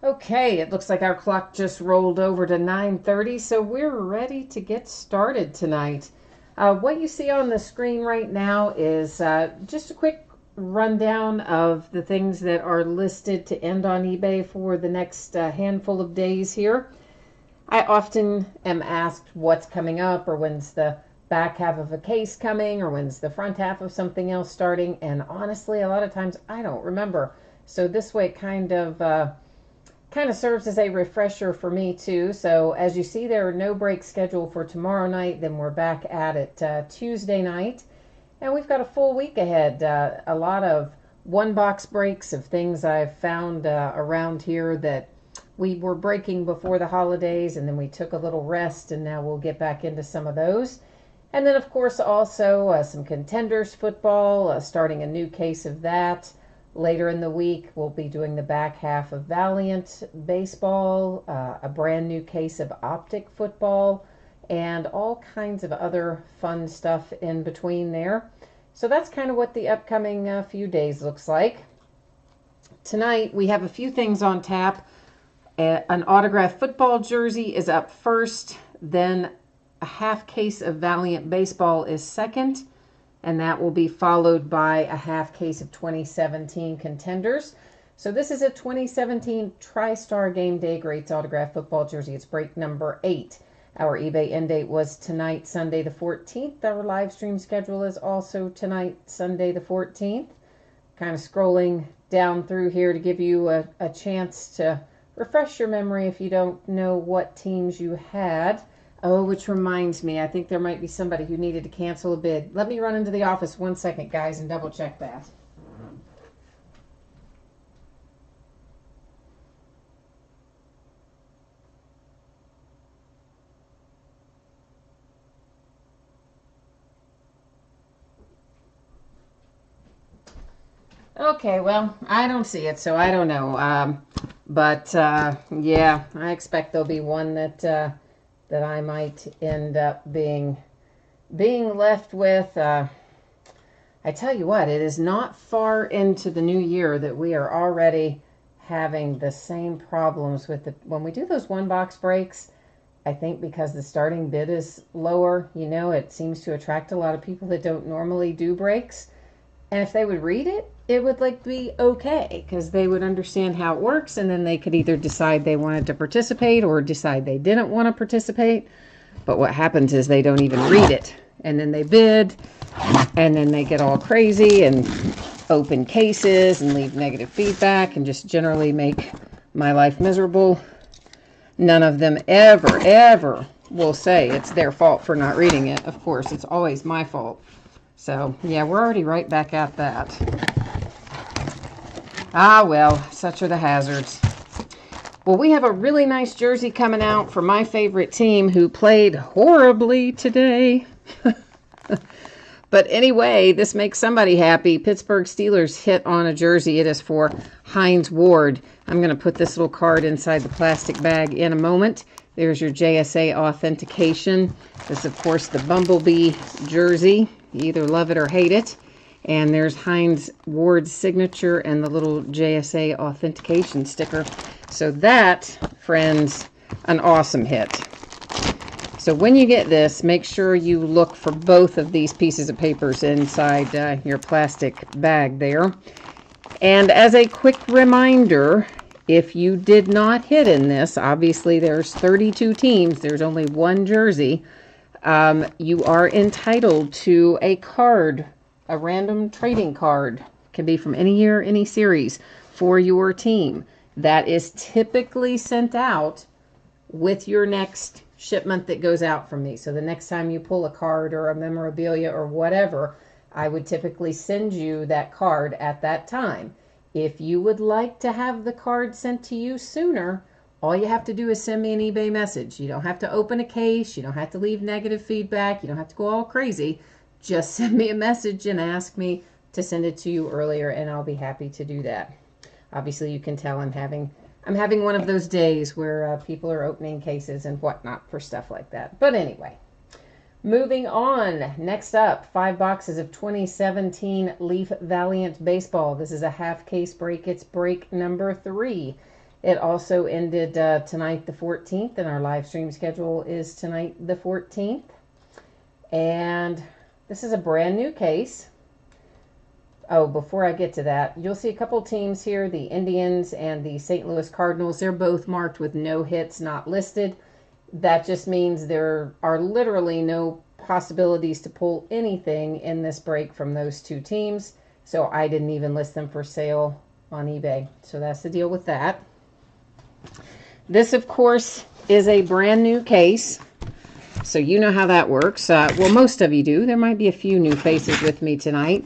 Okay, it looks like our clock just rolled over to 9:30, so we're ready to get started tonight. What you see on the screen right now is just a quick rundown of the things that are listed to end on eBay for the next handful of days here. I often am asked what's coming up, or when's the back half of a case coming, or when's the front half of something else starting, and honestly, a lot of times I don't remember. So this way it kind of serves as a refresher for me too. So as you see, there are no breaks scheduled for tomorrow night. Then we're back at it Tuesday night, and we've got a full week ahead. A lot of one box breaks of things I've found around here that we were breaking before the holidays, and then we took a little rest, and now we'll get back into some of those. And then of course also some Contenders football, starting a new case of that. Later in the week, we'll be doing the back half of Valiant baseball, a brand new case of Optic football, and all kinds of other fun stuff in between there. So that's kind of what the upcoming few days looks like. Tonight, we have a few things on tap. An autographed football jersey is up first, then a half case of Valiant baseball is second, and that will be followed by a half case of 2017 Contenders. So this is a 2017 Tristar Game Day Greats autographed football jersey. It's break number 8. Our eBay end date was tonight, Sunday the 14th. Our live stream schedule is also tonight, Sunday the 14th. Kind of scrolling down through here to give you a chance to refresh your memory if you don't know what teams you had. Oh, which reminds me, I think there might be somebody who needed to cancel a bid. Let me run into the office 1 second, guys, and double check that. Okay, well, I don't see it, so I don't know. Yeah, I expect there'll be one that I might end up being left with. I tell you what, it is not far into the new year that we are already having the same problems with when we do those one box breaks. I think because the starting bid is lower, it seems to attract a lot of people that don't normally do breaks. And if they would read it, it would be okay, because they would understand how it works, and then they could either decide they wanted to participate or decide they didn't want to participate. But what happens is they don't even read it, and then they bid, and then they get all crazy and open cases and leave negative feedback and just generally make my life miserable. None of them ever will say it's their fault for not reading it. Of course, it's always my fault. So, yeah, we're already right back at that. Ah, well, such are the hazards. Well, we have a really nice jersey coming out for my favorite team, who played horribly today. But anyway, this makes somebody happy. Pittsburgh Steelers hit on a jersey. It is for Hines Ward. I'm going to put this little card inside the plastic bag in a moment. There's your JSA authentication. This is, of course, the Bumblebee jersey. You either love it or hate it. And there's Hines Ward's signature and the little JSA authentication sticker. So that, friends, an awesome hit. So when you get this, make sure you look for both of these pieces of papers inside your plastic bag there. And as a quick reminder, if you did not hit in this, obviously there's 32 teams, there's only one jersey, you are entitled to a card, a random trading card. Can be from any year, any series, for your team. That is typically sent out with your next shipment that goes out from me. So the next time you pull a card or a memorabilia or whatever, I would typically send you that card at that time. If you would like to have the card sent to you sooner, all you have to do is send me an eBay message. You don't have to open a case. You don't have to leave negative feedback. You don't have to go all crazy. Just send me a message and ask me to send it to you earlier, and I'll be happy to do that. Obviously, you can tell I'm having one of those days where people are opening cases and whatnot for stuff like that. But anyway, moving on. Next up, 5 boxes of 2017 Leaf Valiant baseball. This is a half case break. It's break number 3. It also ended tonight the 14th, and our live stream schedule is tonight the 14th. And this is a brand new case. Oh, before I get to that, you'll see a couple teams here, the Indians and the St. Louis Cardinals. They're both marked with no hits, not listed. That just means there are literally no possibilities to pull anything in this break from those two teams. So I didn't even list them for sale on eBay. So that's the deal with that. This, of course, is a brand new case. So you know how that works. Well, most of you do. There might be a few new faces with me tonight.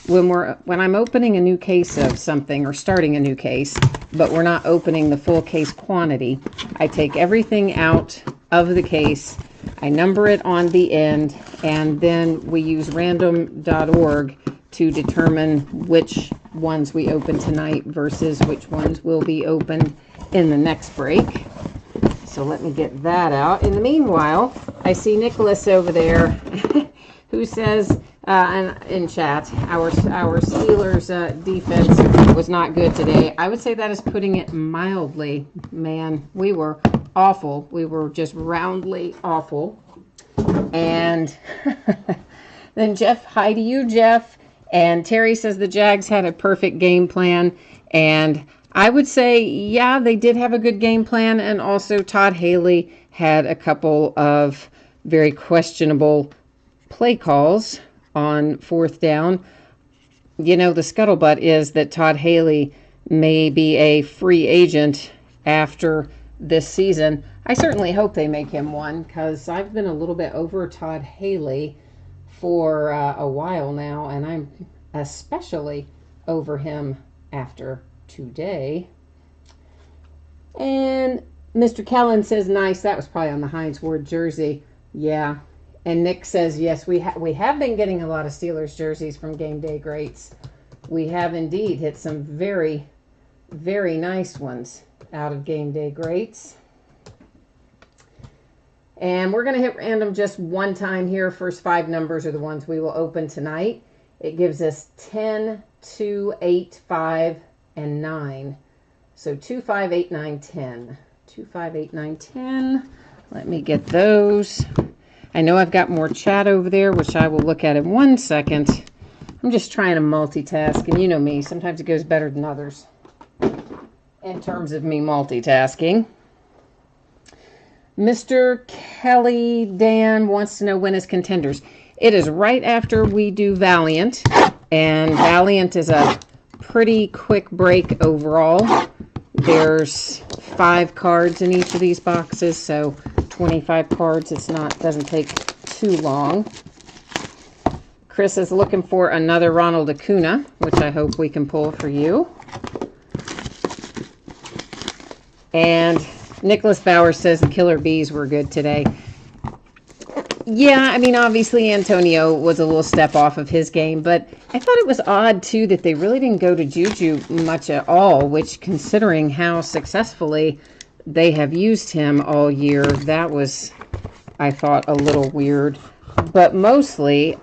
When I'm opening a new case of something or starting a new case, but we're not opening the full case quantity, I take everything out of the case, I number it on the end, and then we use random.org to determine which ones we open tonight versus which ones will be opened in the next break. So let me get that out. In the meanwhile, I see Nicholas over there who says in chat, our Steelers defense was not good today. I would say that is putting it mildly. Man, we were awful. We were just roundly awful. And then Jeff, hi to you, Jeff. And Terry says the Jags had a perfect game plan. And I would say, yeah, they did have a good game plan. And also Todd Haley had a couple of very questionable play calls on fourth down. You know, the scuttlebutt is that Todd Haley may be a free agent after this season. I certainly hope they make him one, because I've been a little bit over Todd Haley for a while now, and I'm especially over him after today. And Mr. Kellen says, nice. That was probably on the Hines Ward jersey. Yeah. And Nick says, yes, we have been getting a lot of Steelers jerseys from Game Day Greats. We have indeed hit some very, very nice ones out of Game Day Greats. And we're going to hit random just one time here. First 5 numbers are the ones we will open tonight. It gives us 10, 2, 8, 5, and 9. So 2, 5, 8, 9, 10. 2, 5, 8, 9, 10. Let me get those. I know I've got more chat over there, which I will look at in 1 second. I'm just trying to multitask, and you know me, sometimes it goes better than others in terms of me multitasking. Mr. Kelly Dan wants to know when is Contenders. It is right after we do Valiant, and Valiant is a pretty quick break overall. There's 5 cards in each of these boxes, so 25 cards. Doesn't take too long. Chris is looking for another Ronald Acuna, which I hope we can pull for you. And Nicholas Bauer says the Killer Bees were good today. Yeah, I mean, obviously Antonio was a little step off of his game, but I thought it was odd, too, that they really didn't go to Juju much at all, which, considering how successfully they have used him all year, that was, I thought, a little weird. But mostly,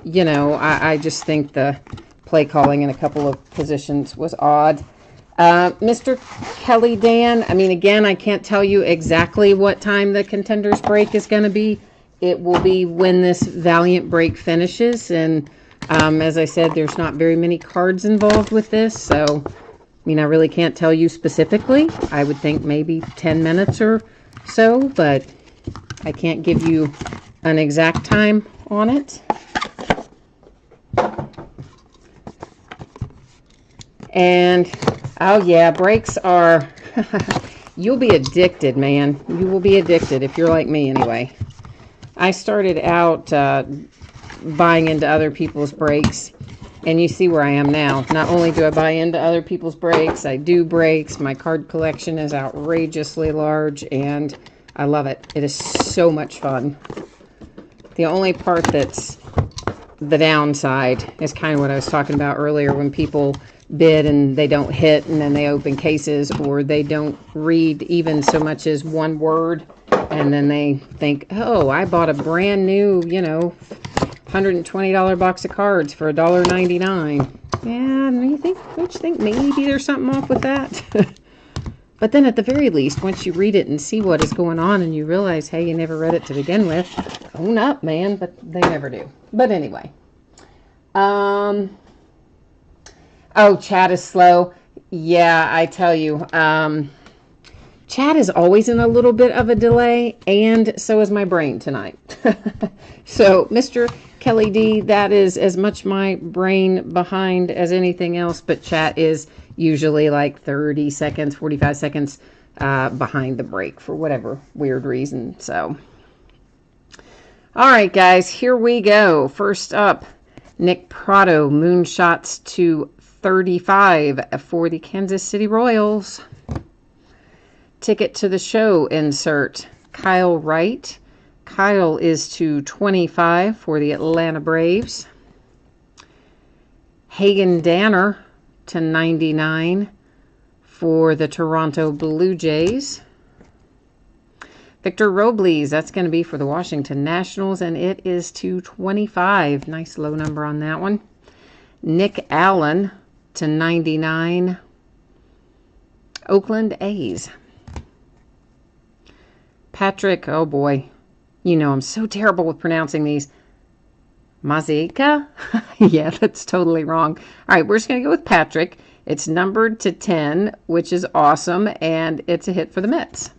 you know, I just think the play calling in a couple of positions was odd. Mr. Kelly Dan, I mean, again, I can't tell you exactly what time the Contenders break is going to be. It will be when this Valiant break finishes. And as I said, there's not very many cards involved with this. So, I mean, I really can't tell you specifically. I would think maybe 10 minutes or so, but I can't give you an exact time on it. And, oh yeah, breaks are, you'll be addicted, man. You will be addicted if you're like me anyway. I started out buying into other people's breaks, and you see where I am now. Not only do I buy into other people's breaks, I do breaks. My card collection is outrageously large, and I love it. It is so much fun. The only part that's the downside is kind of what I was talking about earlier, when people bid and they don't hit, and then they open cases, or they don't read even so much as one word, and then they think, oh, I bought a brand new, you know, $120 box of cards for $1.99. Yeah, don't you think maybe there's something off with that? But then at the very least, once you read it and see what is going on and you realize, hey, you never read it to begin with, own up, man. But they never do. But anyway. Oh, chat is slow. Yeah, I tell you. Chat is always in a little bit of a delay, and so is my brain tonight. So, Mr. Kelly D, that is as much my brain behind as anything else, but chat is usually like 30 seconds, 45 seconds behind the break for whatever weird reason. So, all right, guys, here we go. First up, Nick Prado, moonshots to 35 for the Kansas City Royals. Ticket to the show insert, Kyle Wright. Kyle is to 25 for the Atlanta Braves. Hagen Danner to 99 for the Toronto Blue Jays. Victor Robles, that's going to be for the Washington Nationals, and it is to 25. Nice low number on that one. Nick Allen to 99, Oakland A's. Patrick, oh boy, you know I'm so terrible with pronouncing these. Mazika? Yeah, that's totally wrong. All right, we're just going to go with Patrick. It's numbered to 10, which is awesome, and it's a hit for the Mets.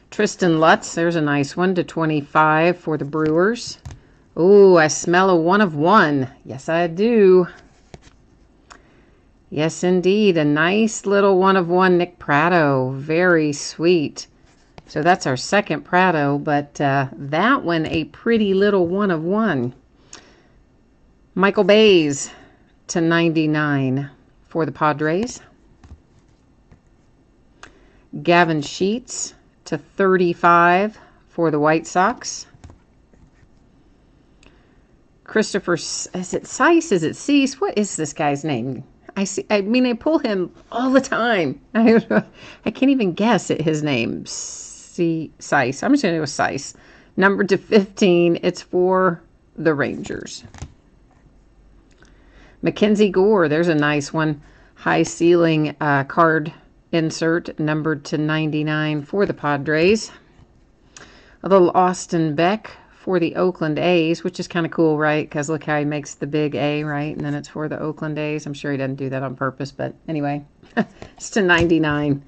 Tristan Lutz, there's a nice one, to 25 for the Brewers. Ooh, I smell a 1 of 1. Yes, I do. Yes, indeed. A nice little 1 of 1 Nick Prado. Very sweet. So that's our second Prado, but that one, a pretty little 1 of 1. Michael Bays to 99 for the Padres. Gavin Sheets to 35 for the White Sox. Christopher, is it Seiss? Is it Cease? What is this guy's name? I mean, I pull him all the time. I can't even guess at his name. Seiss. I'm just going to go with Seiss. Numbered to 15. It's for the Rangers. Mackenzie Gore. There's a nice one. High ceiling card insert. Numbered to 99 for the Padres. A little Austin Beck for the Oakland A's, which is kind of cool, right? Because look how he makes the big A, right? And then it's for the Oakland A's. I'm sure he doesn't do that on purpose, but anyway, it's to 99.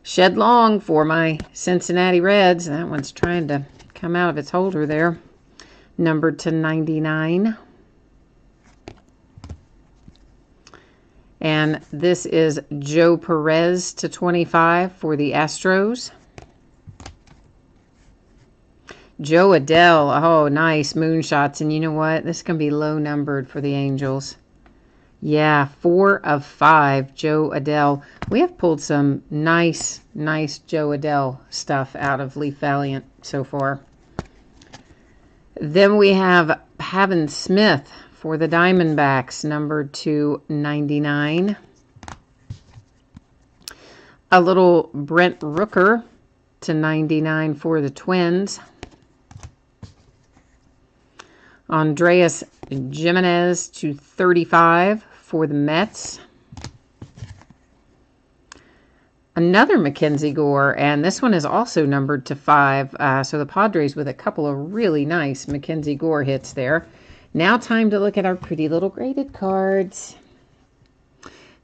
Shed Long for my Cincinnati Reds. That one's trying to come out of its holder there. Numbered to 99. And this is Joe Perez to 25 for the Astros. Joe Adele, oh, nice moonshots. And you know what? This can be low numbered for the Angels. Yeah, 4 of 5, Joe Adele. We have pulled some nice Joe Adele stuff out of Leaf Valiant so far. Then we have Pavin Smith for the Diamondbacks, numbered to 99. A little Brent Rooker to 99 for the Twins. Andreas Jimenez to 35 for the Mets. Another Mackenzie Gore, and this one is also numbered to 5. So the Padres with a couple of really nice Mackenzie Gore hits there. Now time to look at our pretty little graded cards.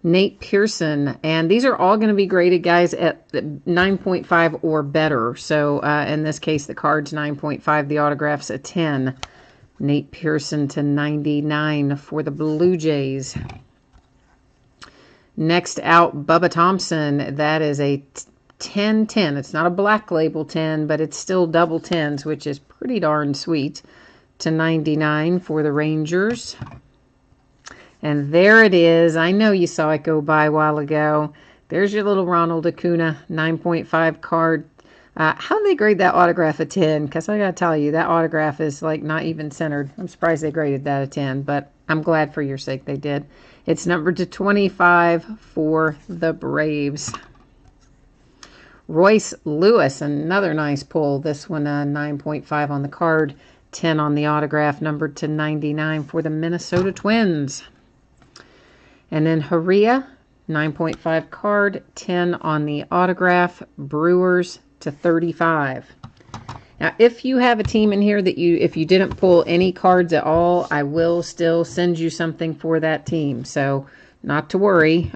Nate Pearson, and these are all going to be graded, guys, at 9.5 or better. So in this case, the card's 9.5, the autograph's a 10. Nate Pearson to 99 for the Blue Jays. Next out, Bubba Thompson. That is a 10-10. It's not a black label 10, but it's still double 10s, which is pretty darn sweet. To 99 for the Rangers. And there it is. I know you saw it go by a while ago. There's your little Ronald Acuna 9.5 card. How did they grade that autograph a 10? Because I got to tell you, that autograph is like not even centered. I'm surprised they graded that a 10, but I'm glad for your sake they did. It's numbered to 25 for the Braves. Royce Lewis, another nice pull. This one 9.5 on the card, 10 on the autograph, numbered to 99 for the Minnesota Twins. And then Haria, 9.5 card, 10 on the autograph, Brewers /35. Now, if you have a team in here that if you didn't pull any cards at all, I will still send you something for that team. So, not to worry.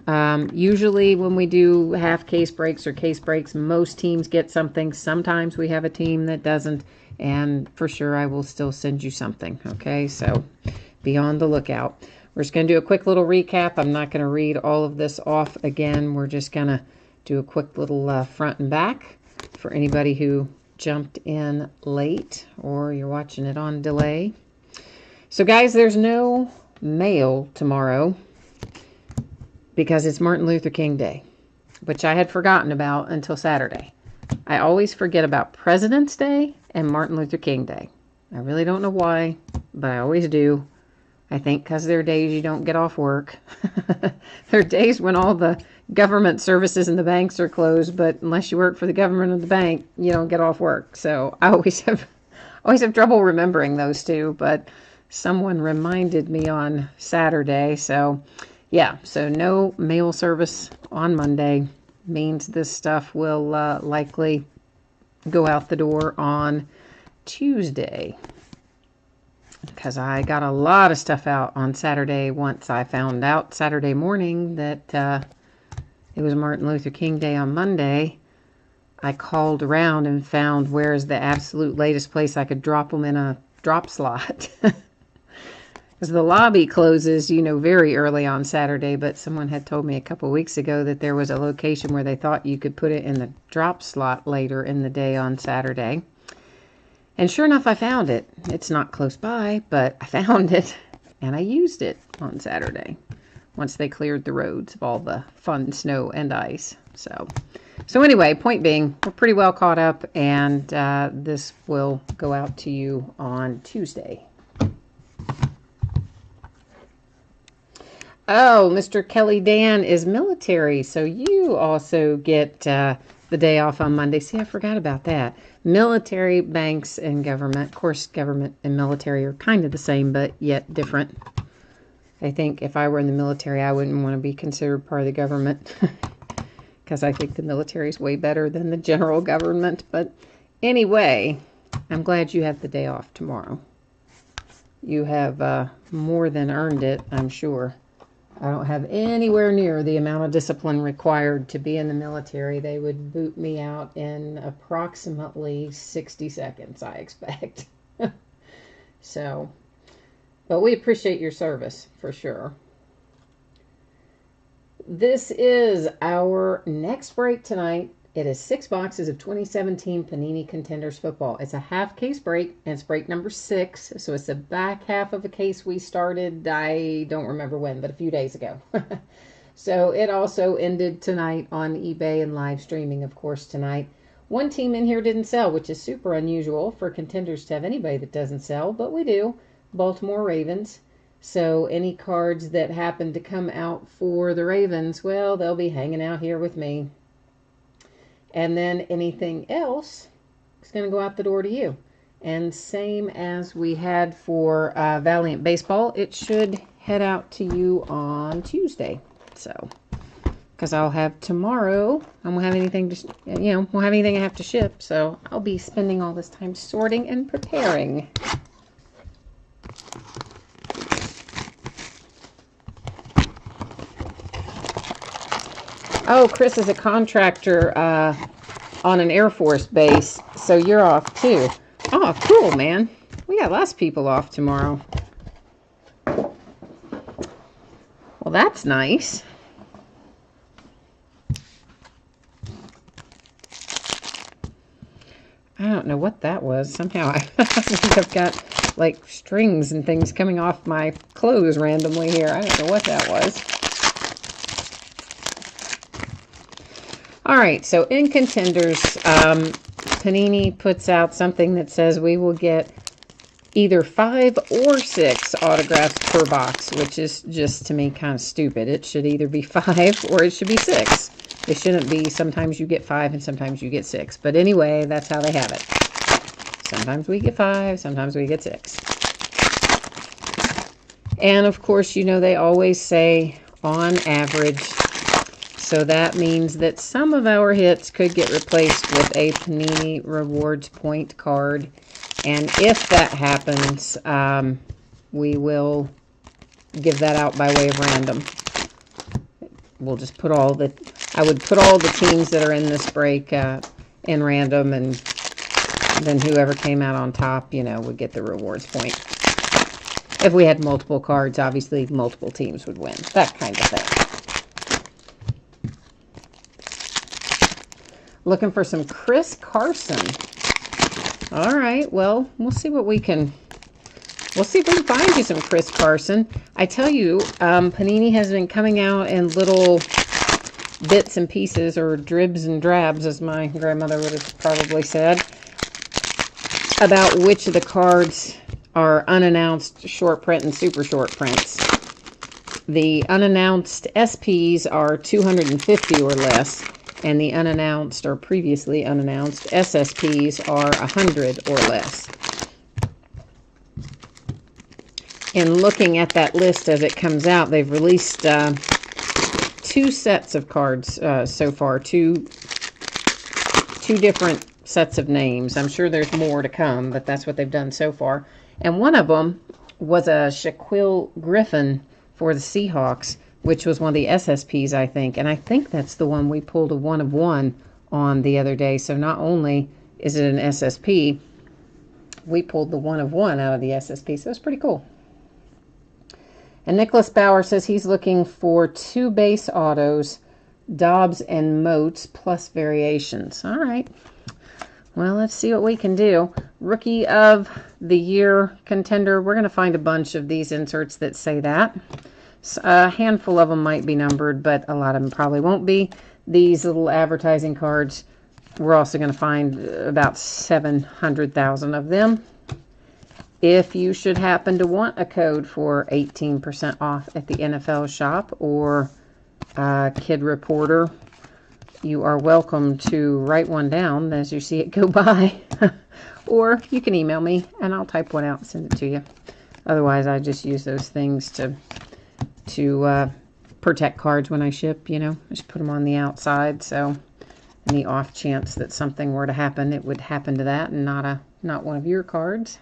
Usually when we do half case breaks or case breaks, most teams get something. Sometimes we have a team that doesn't, and for sure I will still send you something. Okay, so be on the lookout. We're just going to do a quick little recap. I'm not going to read all of this off again. We're just going to do a quick little front and back for anybody who jumped in late or you're watching it on delay. So guys, there's no mail tomorrow because it's Martin Luther King Day, which I had forgotten about until Saturday. I always forget about President's Day and Martin Luther King Day. I really don't know why, but I always do. I think because there are days you don't get off work. There are days when all the government services and the banks are closed, but unless you work for the government or the bank, you don't get off work. So I always have trouble remembering those two, but someone reminded me on Saturday. So yeah, so no mail service on Monday means this stuff will likely go out the door on Tuesday. Because I got a lot of stuff out on Saturday once I found out Saturday morning that it was Martin Luther King Day on Monday. I called around and found where's the absolute latest place I could drop them in a drop slot. Because the lobby closes, you know, very early on Saturday, but someone had told me a couple weeks ago that there was a location where they thought you could put it in the drop slot later in the day on Saturday. And sure enough, I found it. It's not close by, but I found it, and I used it on Saturday once they cleared the roads of all the fun snow and ice. So anyway, point being, we're pretty well caught up, and this will go out to you on Tuesday. Oh, Mr. Kelly Dan is military, so you also get the day off on Monday. See, I forgot about that. Military, banks, and government. Of course, government and military are kind of the same, but yet different. I think if I were in the military, I wouldn't want to be considered part of the government because I think the military is way better than the general government. But anyway, I'm glad you have the day off tomorrow. You have more than earned it, I'm sure. I don't have anywhere near the amount of discipline required to be in the military. They would boot me out in approximately 60 seconds, I expect. So, but we appreciate your service for sure. This is our next break tonight. It is 6 boxes of 2017 Panini Contenders football. It's a half case break, and it's break number 6. So it's the back half of a case we started, I don't remember when, but a few days ago. So it also ended tonight on eBay and live streaming, of course, tonight. One team in here didn't sell, which is super unusual for Contenders to have anybody that doesn't sell, but we do. Baltimore Ravens. So any cards that happen to come out for the Ravens, well, they'll be hanging out here with me. And then anything else is going to go out the door to you. And same as we had for Valiant Baseball, it should head out to you on Tuesday. So, because I'll have tomorrow, I won't have anything to, won't have anything I have to ship. So I'll be spending all this time sorting and preparing. Oh, Chris is a contractor on an Air Force base, so you're off too. Oh, cool, man. We got lots of people off tomorrow. Well, that's nice. I don't know what that was. Somehow I think I've got like strings and things coming off my clothes randomly here. I don't know what that was. All right, so in Contenders, Panini puts out something that says we will get either 5 or 6 autographs per box, which is just, to me, kind of stupid. It should either be 5 or it should be 6. It shouldn't be sometimes you get 5 and sometimes you get 6. But anyway, that's how they have it. Sometimes we get 5, sometimes we get 6. And, of course, they always say, on average, So that means that some of our hits could get replaced with a Panini Rewards point card. And if that happens, we will give that out by way of random. We'll just put all the, I would put all the teams that are in this break in random, and then whoever came out on top, you know, would get the rewards point. If we had multiple cards, obviously multiple teams would win. That kind of thing. Looking for some Chris Carson. All right, well, we'll see what we can... We'll see if we can find you some Chris Carson. I tell you, Panini has been coming out in little bits and pieces, or dribs and drabs, as my grandmother would have probably said, about which of the cards are unannounced short print and super short prints. The unannounced SPs are 250 or less, and the unannounced or previously unannounced SSPs are 100 or less. In looking at that list as it comes out, they've released 2 sets of cards so far, two different sets of names. I'm sure there's more to come, but that's what they've done so far. And one of them was a Shaquille Griffin for the Seahawks, which was one of the SSPs, I think. And I think that's the one we pulled a 1 of 1 on the other day. So not only is it an SSP, we pulled the 1 of 1 out of the SSP. So it's pretty cool. And Nicholas Bauer says he's looking for 2 base autos, Dobbs and Moats, plus variations. All right. Well, let's see what we can do. Rookie of the Year contender. We're going to find a bunch of these inserts that say that. A handful of them might be numbered, but a lot of them probably won't be. These little advertising cards, we're also going to find about 700,000 of them. If you should happen to want a code for 18% off at the NFL shop or Kid Reporter, you are welcome to write one down as you see it go by. Or you can email me and I'll type one out and send it to you. Otherwise, I just use those things to protect cards when I ship, you know. Just put them on the outside, so in the off chance that something were to happen, it would happen to that and not one of your cards.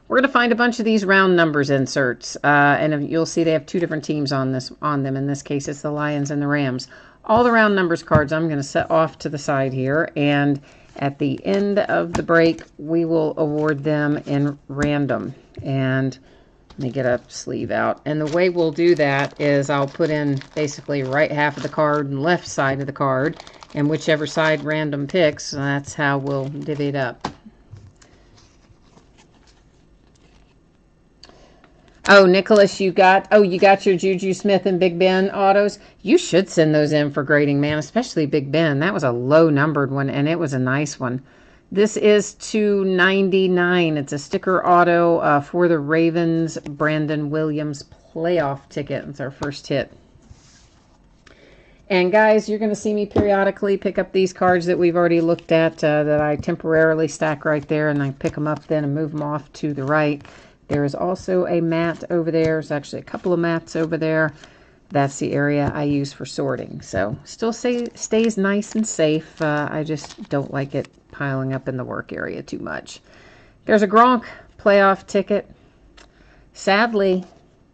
We're going to find a bunch of these round numbers inserts, and you'll see they have 2 different teams on them. In this case, it's the Lions and the Rams. All the round numbers cards I'm going to set off to the side here, and at the end of the break, we will award them in random. And let me get a sleeve out. And the way we'll do that is I'll put in basically right half of the card and left side of the card, and whichever side random picks, that's how we'll divvy it up. Oh, Nicholas, you got your Juju Smith and Big Ben autos. You should send those in for grading, man, especially Big Ben. That was a low-numbered one, and it was a nice one. This is $2.99. It's a sticker auto for the Ravens Brandon Williams playoff ticket. It's our first hit. And, guys, you're going to see me periodically pick up these cards that we've already looked at that I temporarily stack right there, and I pick them up then and move them off to the right. There is also a mat over there. There's actually a couple of mats over there. That's the area I use for sorting. So still stays nice and safe. I just don't like it piling up in the work area too much. There's a Gronk playoff ticket. Sadly,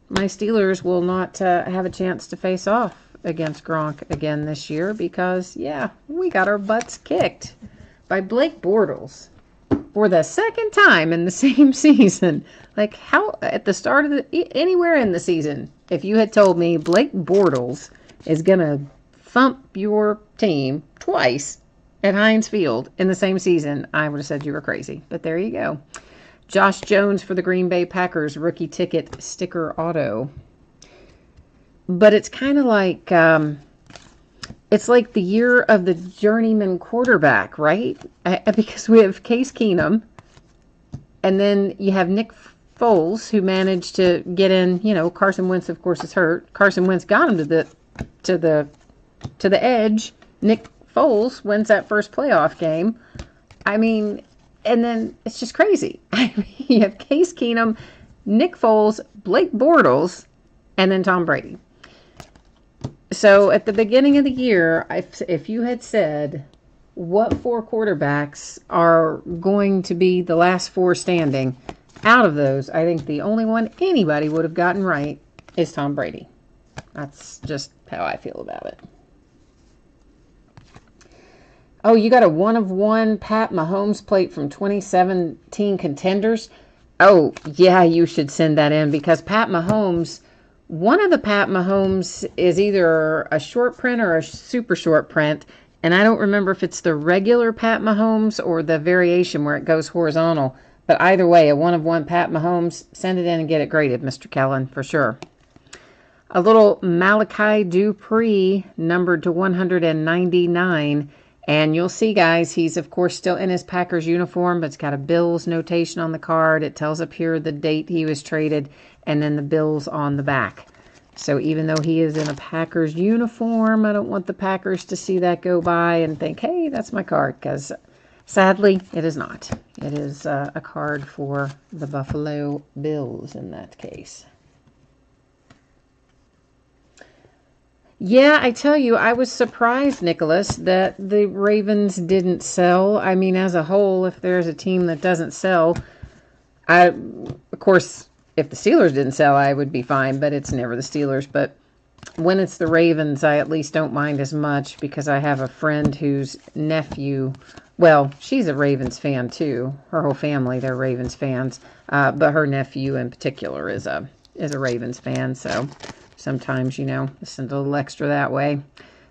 my Steelers will not have a chance to face off against Gronk again this year because, yeah, we got our butts kicked by Blake Bortles for the second time in the same season. Like, how, at the start of anywhere in the season, if you had told me Blake Bortles is going to thump your team twice at Heinz Field in the same season, I would have said you were crazy. But there you go. Josh Jones for the Green Bay Packers, rookie ticket sticker auto. But it's kind of like, it's like the year of the journeyman quarterback, right? Because we have Case Keenum, and then you have Nick Foles, who managed to get in. You know, Carson Wentz, of course, is hurt. Carson Wentz got him to the edge. Nick Foles wins that first playoff game. I mean, and then it's just crazy. I mean, you have Case Keenum, Nick Foles, Blake Bortles, and then Tom Brady. So at the beginning of the year, if you had said what 4 quarterbacks are going to be the last 4 standing, out of those, I think the only one anybody would have gotten right is Tom Brady. That's just how I feel about it. Oh, you got a 1-of-1 Pat Mahomes plate from 2017 Contenders? Oh, yeah, you should send that in because Pat Mahomes, one of the Pat Mahomes is either a short print or a super short print, and I don't remember if it's the regular Pat Mahomes or the variation where it goes horizontal, but either way, a 1-of-1 Pat Mahomes, send it in and get it graded, Mr. Kellen, for sure. A little Malachi Dupree, numbered to 199. And you'll see, guys, he's, of course, still in his Packers uniform, but it's got a Bills notation on the card. It tells up here the date he was traded, and then the Bills on the back. So even though he is in a Packers uniform, I don't want the Packers to see that go by and think, hey, that's my card, because sadly, it is not. It is a card for the Buffalo Bills in that case. Yeah, I tell you, I was surprised, Nicholas, that the Ravens didn't sell. I mean, as a whole, if there's a team that doesn't sell, of course, if the Steelers didn't sell, I would be fine, but it's never the Steelers. But when it's the Ravens, I at least don't mind as much because I have a friend whose nephew, well, she's a Ravens fan too. Her whole family, they're Ravens fans, but her nephew in particular is a Ravens fan, so sometimes, you know, send a little extra that way.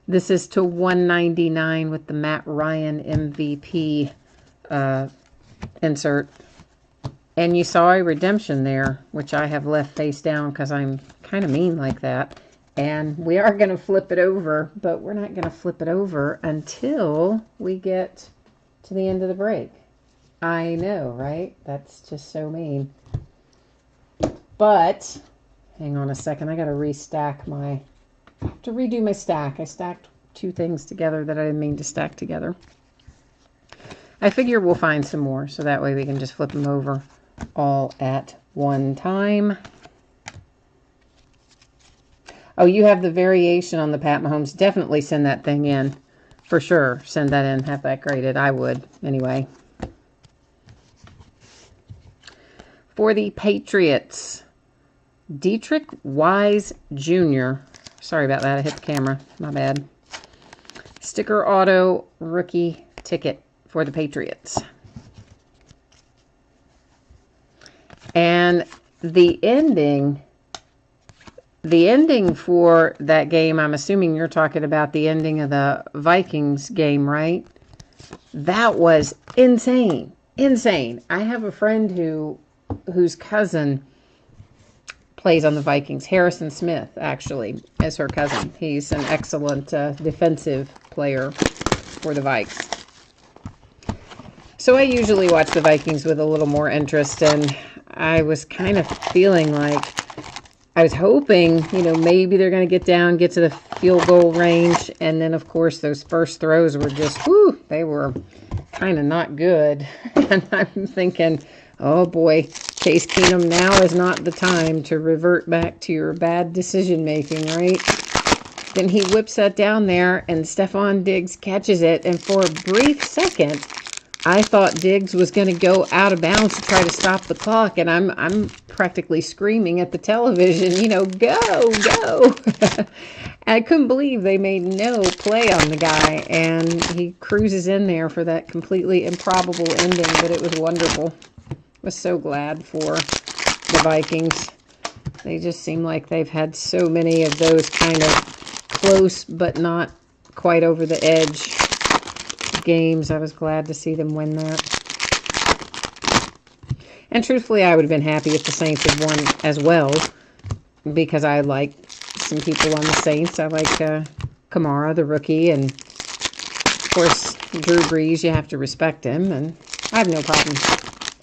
This is to 199 with the Matt Ryan MVP insert. And you saw a redemption there, which I have left face down because I'm kind of mean like that. And we are going to flip it over, but we're not going to flip it over until we get to the end of the break. I know, right? That's just so mean. But hang on a second. I got to redo my stack. I stacked 2 things together that I didn't mean to stack together. I figure we'll find some more, so that way we can just flip them over all at one time. Oh, you have the variation on the Pat Mahomes. Definitely send that thing in. For sure. Send that in. Have that graded. I would. Anyway. For the Patriots, Dietrich Wise Jr. Sorry about that. I hit the camera. My bad. Sticker auto rookie ticket for the Patriots. And the ending for that game, I'm assuming you're talking about the ending of the Vikings game, right? That was insane. Insane. I have a friend whose cousin plays on the Vikings. Harrison Smith, actually, is her cousin. He's an excellent defensive player for the Vikes. So I usually watch the Vikings with a little more interest, and I was kind of feeling like I was hoping, you know, maybe they're going to get to the field goal range, and then, of course, those first throws were just, whew, they were kind of not good. And I'm thinking, oh boy, Case Keenum, now is not the time to revert back to your bad decision-making, right? Then he whips that down there, and Stephon Diggs catches it, and for a brief second, I thought Diggs was going to go out of bounds to try to stop the clock, and I'm practically screaming at the television, you know, go, go. I couldn't believe they made no play on the guy, and he cruises in there for that completely improbable ending, but it was wonderful. Was so glad for the Vikings. They just seem like they've had so many of those kind of close but not quite over the edge games. I was glad to see them win that. And truthfully, I would have been happy if the Saints had won as well, because I like some people on the Saints. I like Kamara, the rookie, and of course, Drew Brees. You have to respect him, and I have no problem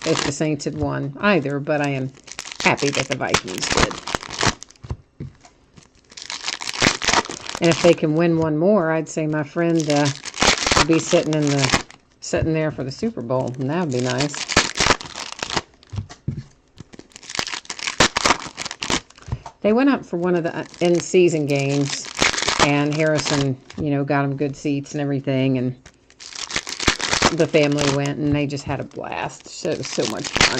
if the Saints had won either, but I am happy that the Vikings did. And if they can win one more, I'd say my friend will be sitting there for the Super Bowl, and that would be nice. They went up for one of the in-season games, And Harrison, you know, got him good seats and everything, and the family went, and they just had a blast. So it was so much fun.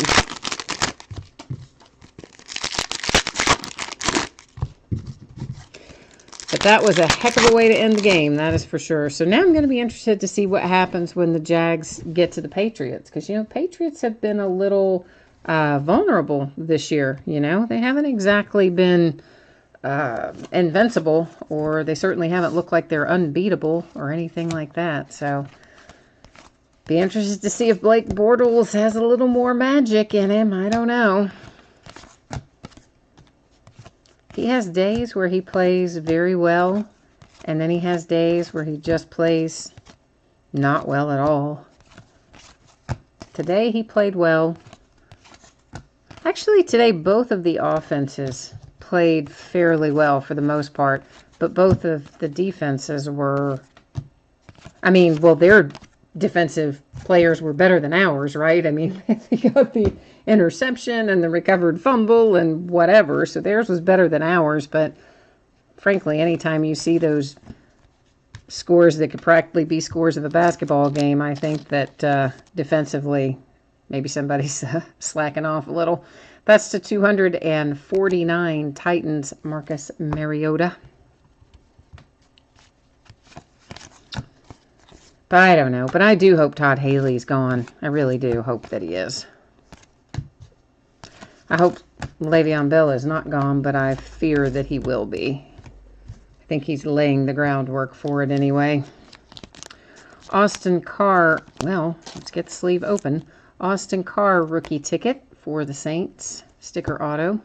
But that was a heck of a way to end the game, that is for sure. So now I'm going to be interested to see what happens when the Jags get to the Patriots. Because, you know, Patriots have been a little vulnerable this year, you know. They haven't exactly been invincible, or they certainly haven't looked like they're unbeatable or anything like that. So be interested to see if Blake Bortles has a little more magic in him. I don't know. He has days where he plays very well, and then he has days where he just plays not well at all. Today he played well. Actually, today both of the offenses played fairly well for the most part, but both of the defenses were, I mean, well, their defensive players were better than ours, right? I mean, you got the interception and the recovered fumble and whatever, so theirs was better than ours. But frankly, anytime you see those scores that could practically be scores of a basketball game, I think that defensively maybe somebody's slacking off a little. That's to 249 Titans, Marcus Mariota. But I don't know. But I do hope Todd Haley's gone. I really do hope that he is. I hope Le'Veon Bell is not gone, but I fear that he will be. I think he's laying the groundwork for it anyway. Austin Carr, well, let's get the sleeve open. Austin Carr rookie ticket for the Saints. Sticker auto.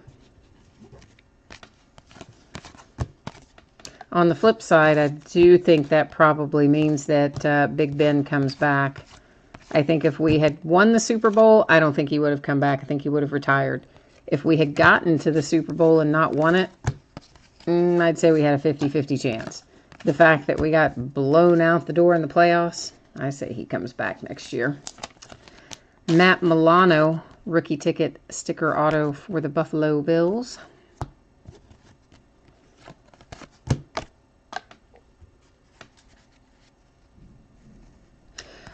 On the flip side, I do think that probably means that Big Ben comes back. I think if we had won the Super Bowl, I don't think he would have come back. I think he would have retired. If we had gotten to the Super Bowl and not won it, I'd say we had a 50-50 chance. The fact that we got blown out the door in the playoffs, I say he comes back next year. Matt Milano, rookie ticket sticker auto for the Buffalo Bills.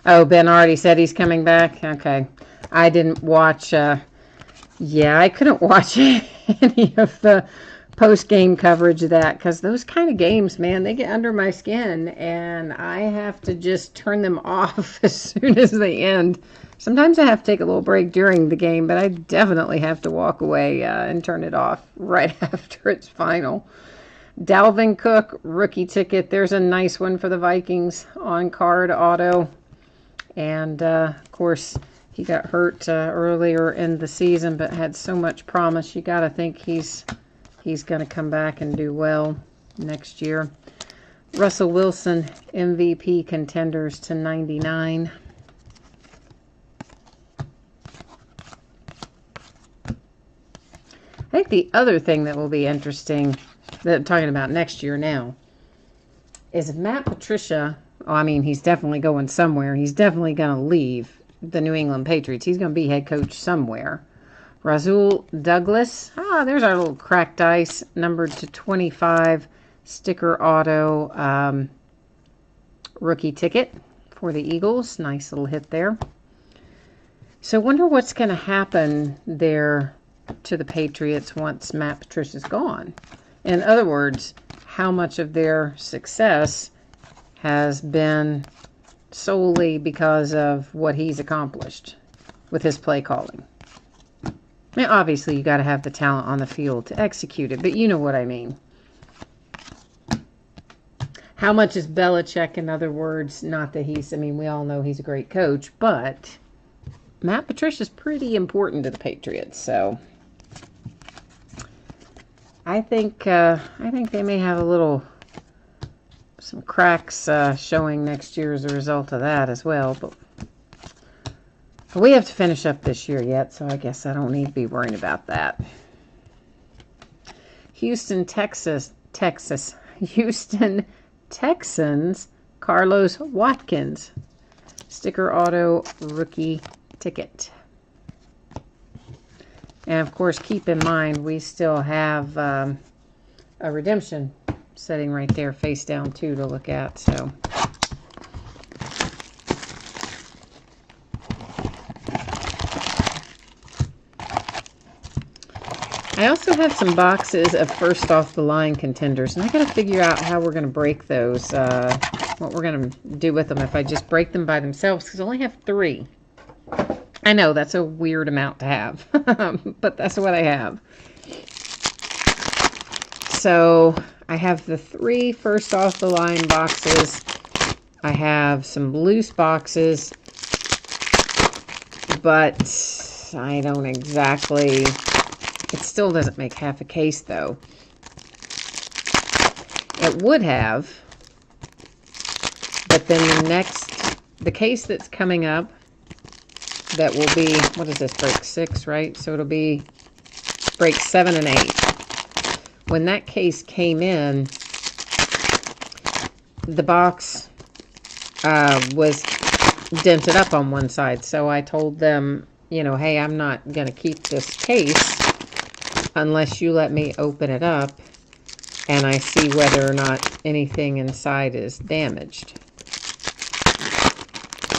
Oh, Ben already said he's coming back? Okay. I didn't watch, yeah, I couldn't watch any of the post-game coverage of that, because those kind of games, man, they get under my skin, and I have to just turn them off as soon as they end. Sometimes I have to take a little break during the game, but I definitely have to walk away and turn it off right after it's final. Dalvin Cook, rookie ticket. There's a nice one for the Vikings on card auto. And, of course, he got hurt earlier in the season, but had so much promise. You got to think he's going to come back and do well next year. Russell Wilson, MVP Contenders to 99. I think the other thing that will be interesting, that I'm talking about next year now, is Matt Patricia. Oh, I mean, he's definitely going somewhere. He's definitely going to leave the New England Patriots. He's going to be head coach somewhere. Rasul Douglas. Ah, there's our little cracked ice, numbered to 25. Sticker auto rookie ticket for the Eagles. Nice little hit there. So wonder what's going to happen there to the Patriots once Matt Patricia's gone. In other words, how much of their success has been solely because of what he's accomplished with his play calling. Now, obviously, you got to have the talent on the field to execute it, but you know what I mean. How much is Belichick, in other words, not that he's, I mean, we all know he's a great coach, but Matt Patricia's pretty important to the Patriots, so I think they may have some cracks showing next year as a result of that as well. But we have to finish up this year yet, so I guess I don't need to be worrying about that. Houston, Texans, Carlos Watkins. Sticker auto rookie ticket. And, of course, keep in mind we still have a redemption sitting right there face down too to look at. So I also have some boxes of first off the line contenders, and I got to figure out how we're going to break those, what we're going to do with them if I just break them by themselves, because I only have 3. I know that's a weird amount to have, but that's what I have. So I have the 3 first off the line boxes. I have some loose boxes, but I don't exactly... It still doesn't make half a case, though. It would have, but then the case that's coming up, that will be, what is this, break 6, right? So it'll be break 7 and 8. When that case came in, the box was dented up on one side. So I told them, you know, hey, I'm not going to keep this case unless you let me open it up and I see whether or not anything inside is damaged.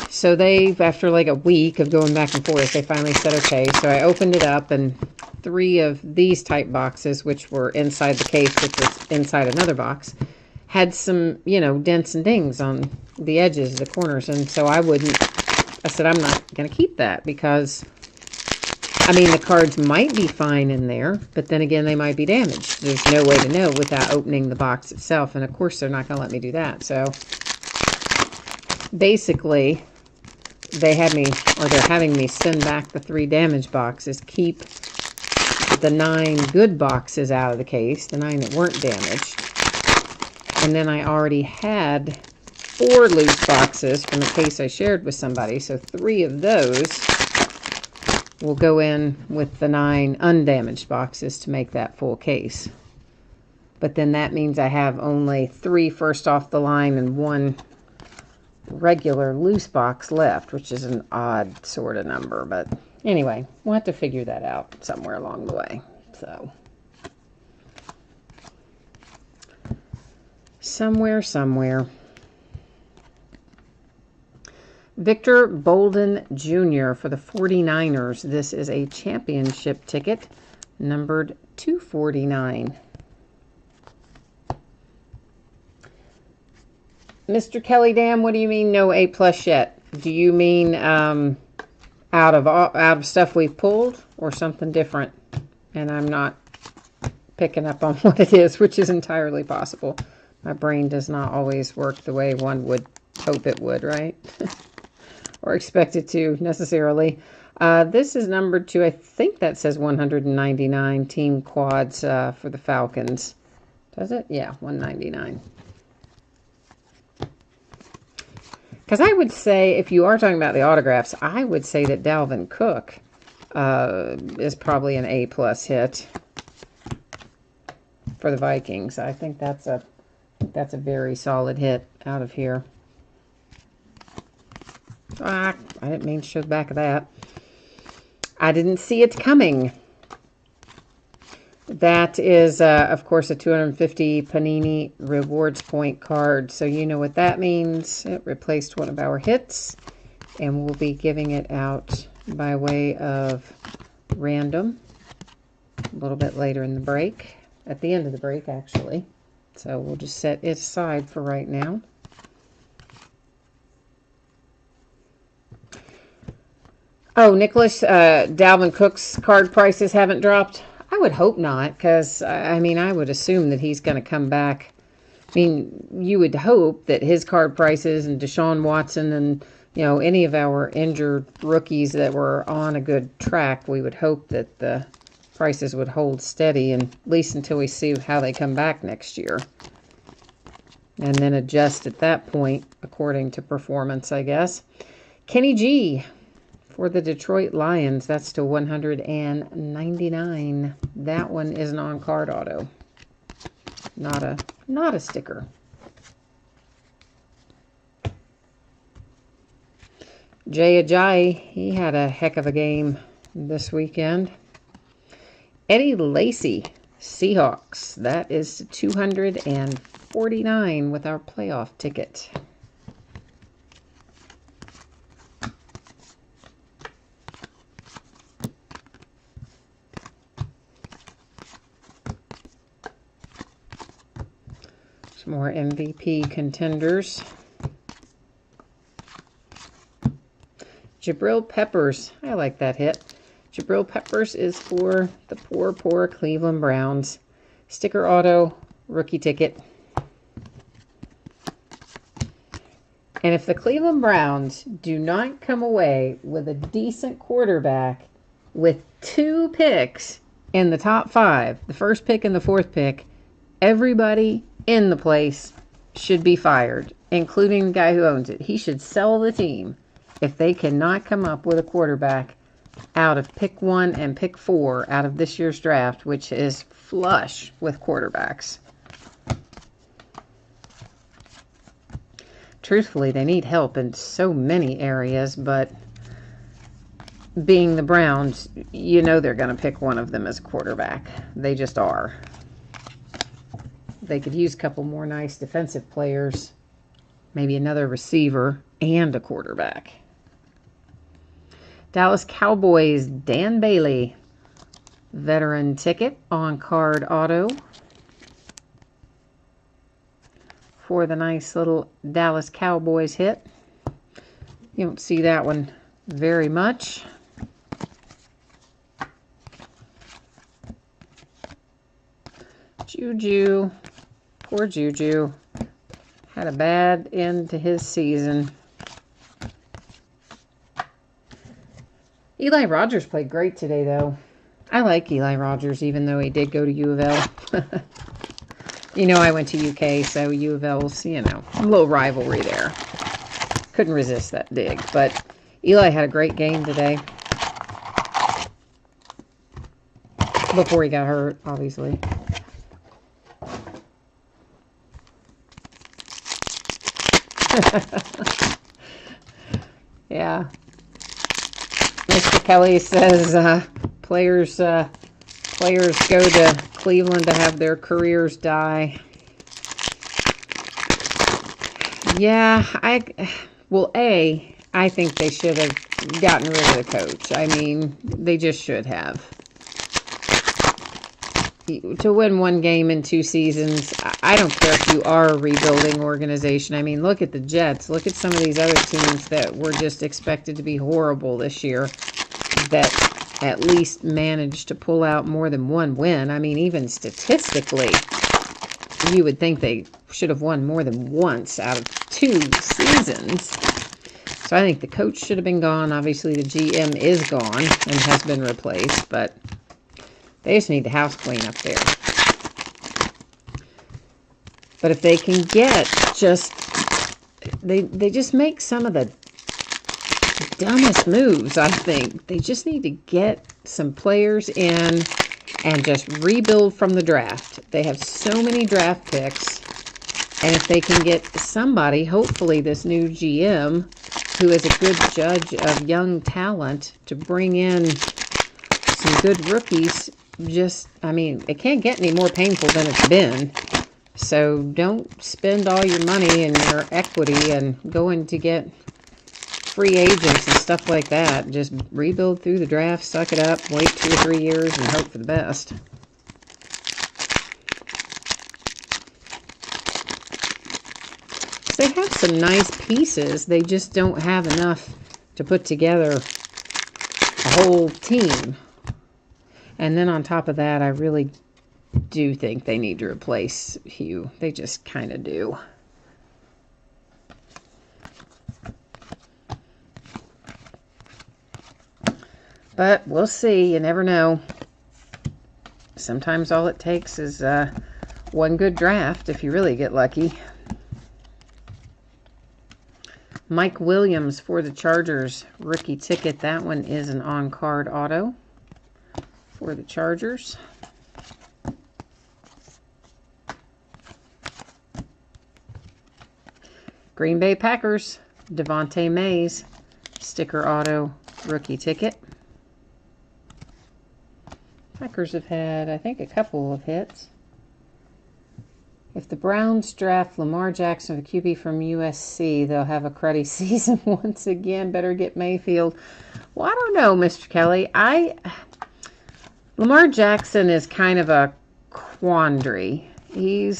So they, after like a week of going back and forth, they finally said, okay. So I opened it up, and 3 of these type boxes, which were inside the case, which was inside another box, had some, you know, dents and dings on the edges, the corners. And so I said, I'm not going to keep that because, I mean, the cards might be fine in there, but then again, they might be damaged. There's no way to know without opening the box itself. And of course, they're not going to let me do that. So basically, they had me, or they're having me send back the 3 damaged boxes, keep the 9 good boxes out of the case, the 9 that weren't damaged. And then I already had 4 loose boxes from a case I shared with somebody. So 3 of those will go in with the 9 undamaged boxes to make that full case. But then that means I have only 3 first off the line and 1 regular loose box left, which is an odd sort of number. But anyway, we'll have to figure that out somewhere along the way. So somewhere. Victor Bolden Jr. for the 49ers. This is a championship ticket, numbered 249. Mr. Kelly Dam, what do you mean no A+ yet? Do you mean out of stuff we've pulled, or something different? And I'm not picking up on what it is, which is entirely possible. My brain does not always work the way one would hope it would, right? Or expect it to, necessarily. This is numbered to, I think that says 199 team quads for the Falcons. Does it? Yeah, 199. Because I would say, if you are talking about the autographs, I would say that Dalvin Cook is probably an A+ hit for the Vikings. I think that's a very solid hit out of here. I didn't mean to show the back of that. I didn't see it coming. That is, of course, a 250 Panini Rewards Point card. So you know what that means. It replaced one of our hits. And we'll be giving it out by way of random a little bit later in the break. At the end of the break, actually. So we'll just set it aside for right now. Oh, Nicholas, Dalvin Cook's card prices haven't dropped? I would hope not, because, I mean, I would assume that he's going to come back. I mean, you would hope that his card prices and Deshaun Watson and, you know, any of our injured rookies that were on a good track, we would hope that the prices would hold steady, and at least until we see how they come back next year. And then adjust at that point according to performance, I guess. Kenny G for the Detroit Lions. That's to 199. That one is an on-card auto. Not a sticker. Jay Ajayi, he had a heck of a game this weekend. Eddie Lacy, Seahawks. That is 249 with our playoff ticket. Some more MVP contenders. Jabril Peppers. I like that hit. Jabril Peppers is for the poor Cleveland Browns. Sticker auto, rookie ticket. And if the Cleveland Browns do not come away with a decent quarterback with 2 picks in the top 5, the first pick and the 4th pick, everybody in the place should be fired, including the guy who owns it. He should sell the team if they cannot come up with a quarterback out of pick 1 and pick 4 out of this year's draft, which is flush with quarterbacks. Truthfully, they need help in so many areas, but being the Browns, you know they're going to pick one of them as a quarterback. They just are. They could use a couple more nice defensive players, maybe another receiver, and a quarterback. Dallas Cowboys, Dan Bailey. Veteran ticket on card auto for the nice little Dallas Cowboys hit. You don't see that one very much. Juju. Poor Juju. Had a bad end to his season. Eli Rogers played great today, though. I like Eli Rogers, even though he did go to U of L. You know, I went to UK, so U of L's, you know, a little rivalry there. Couldn't resist that dig. But Eli had a great game today. Before he got hurt, obviously. Yeah. Mr. Kelly says players go to Cleveland to have their careers die. Yeah, I think they should have gotten rid of the coach. I mean, they just should have. To win 1 game in 2 seasons, I don't care if you are a rebuilding organization. I mean, look at the Jets. Look at some of these other teams that were just expected to be horrible this year that at least managed to pull out more than 1 win. I mean, even statistically, you would think they should have won more than once out of 2 seasons. So I think the coach should have been gone. Obviously, the GM is gone and has been replaced, but they just need the house clean up there. But if they can get just... They just make some of the dumbest moves, I think. They just need to get some players in and just rebuild from the draft. They have so many draft picks. And if they can get somebody, hopefully this new GM, who is a good judge of young talent, to bring in some good rookies... Just, I mean, it can't get any more painful than it's been. So don't spend all your money and your equity and going to get free agents and stuff like that. Just rebuild through the draft, suck it up, wait 2 or 3 years, and hope for the best. So they have some nice pieces. They just don't have enough to put together a whole team. And then on top of that, I really do think they need to replace Hugh. They just kind of do. But we'll see. You never know. Sometimes all it takes is 1 good draft if you really get lucky. Mike Williams for the Chargers. Rookie ticket. That one is an on-card auto for the Chargers. Green Bay Packers, Devontae Mays, sticker auto, rookie ticket. Packers have had, I think, a couple of hits. If the Browns draft Lamar Jackson, the QB from USC, they'll have a cruddy season once again. Better get Mayfield. Well, I don't know, Mr. Kelly. Lamar Jackson is kind of a quandary. He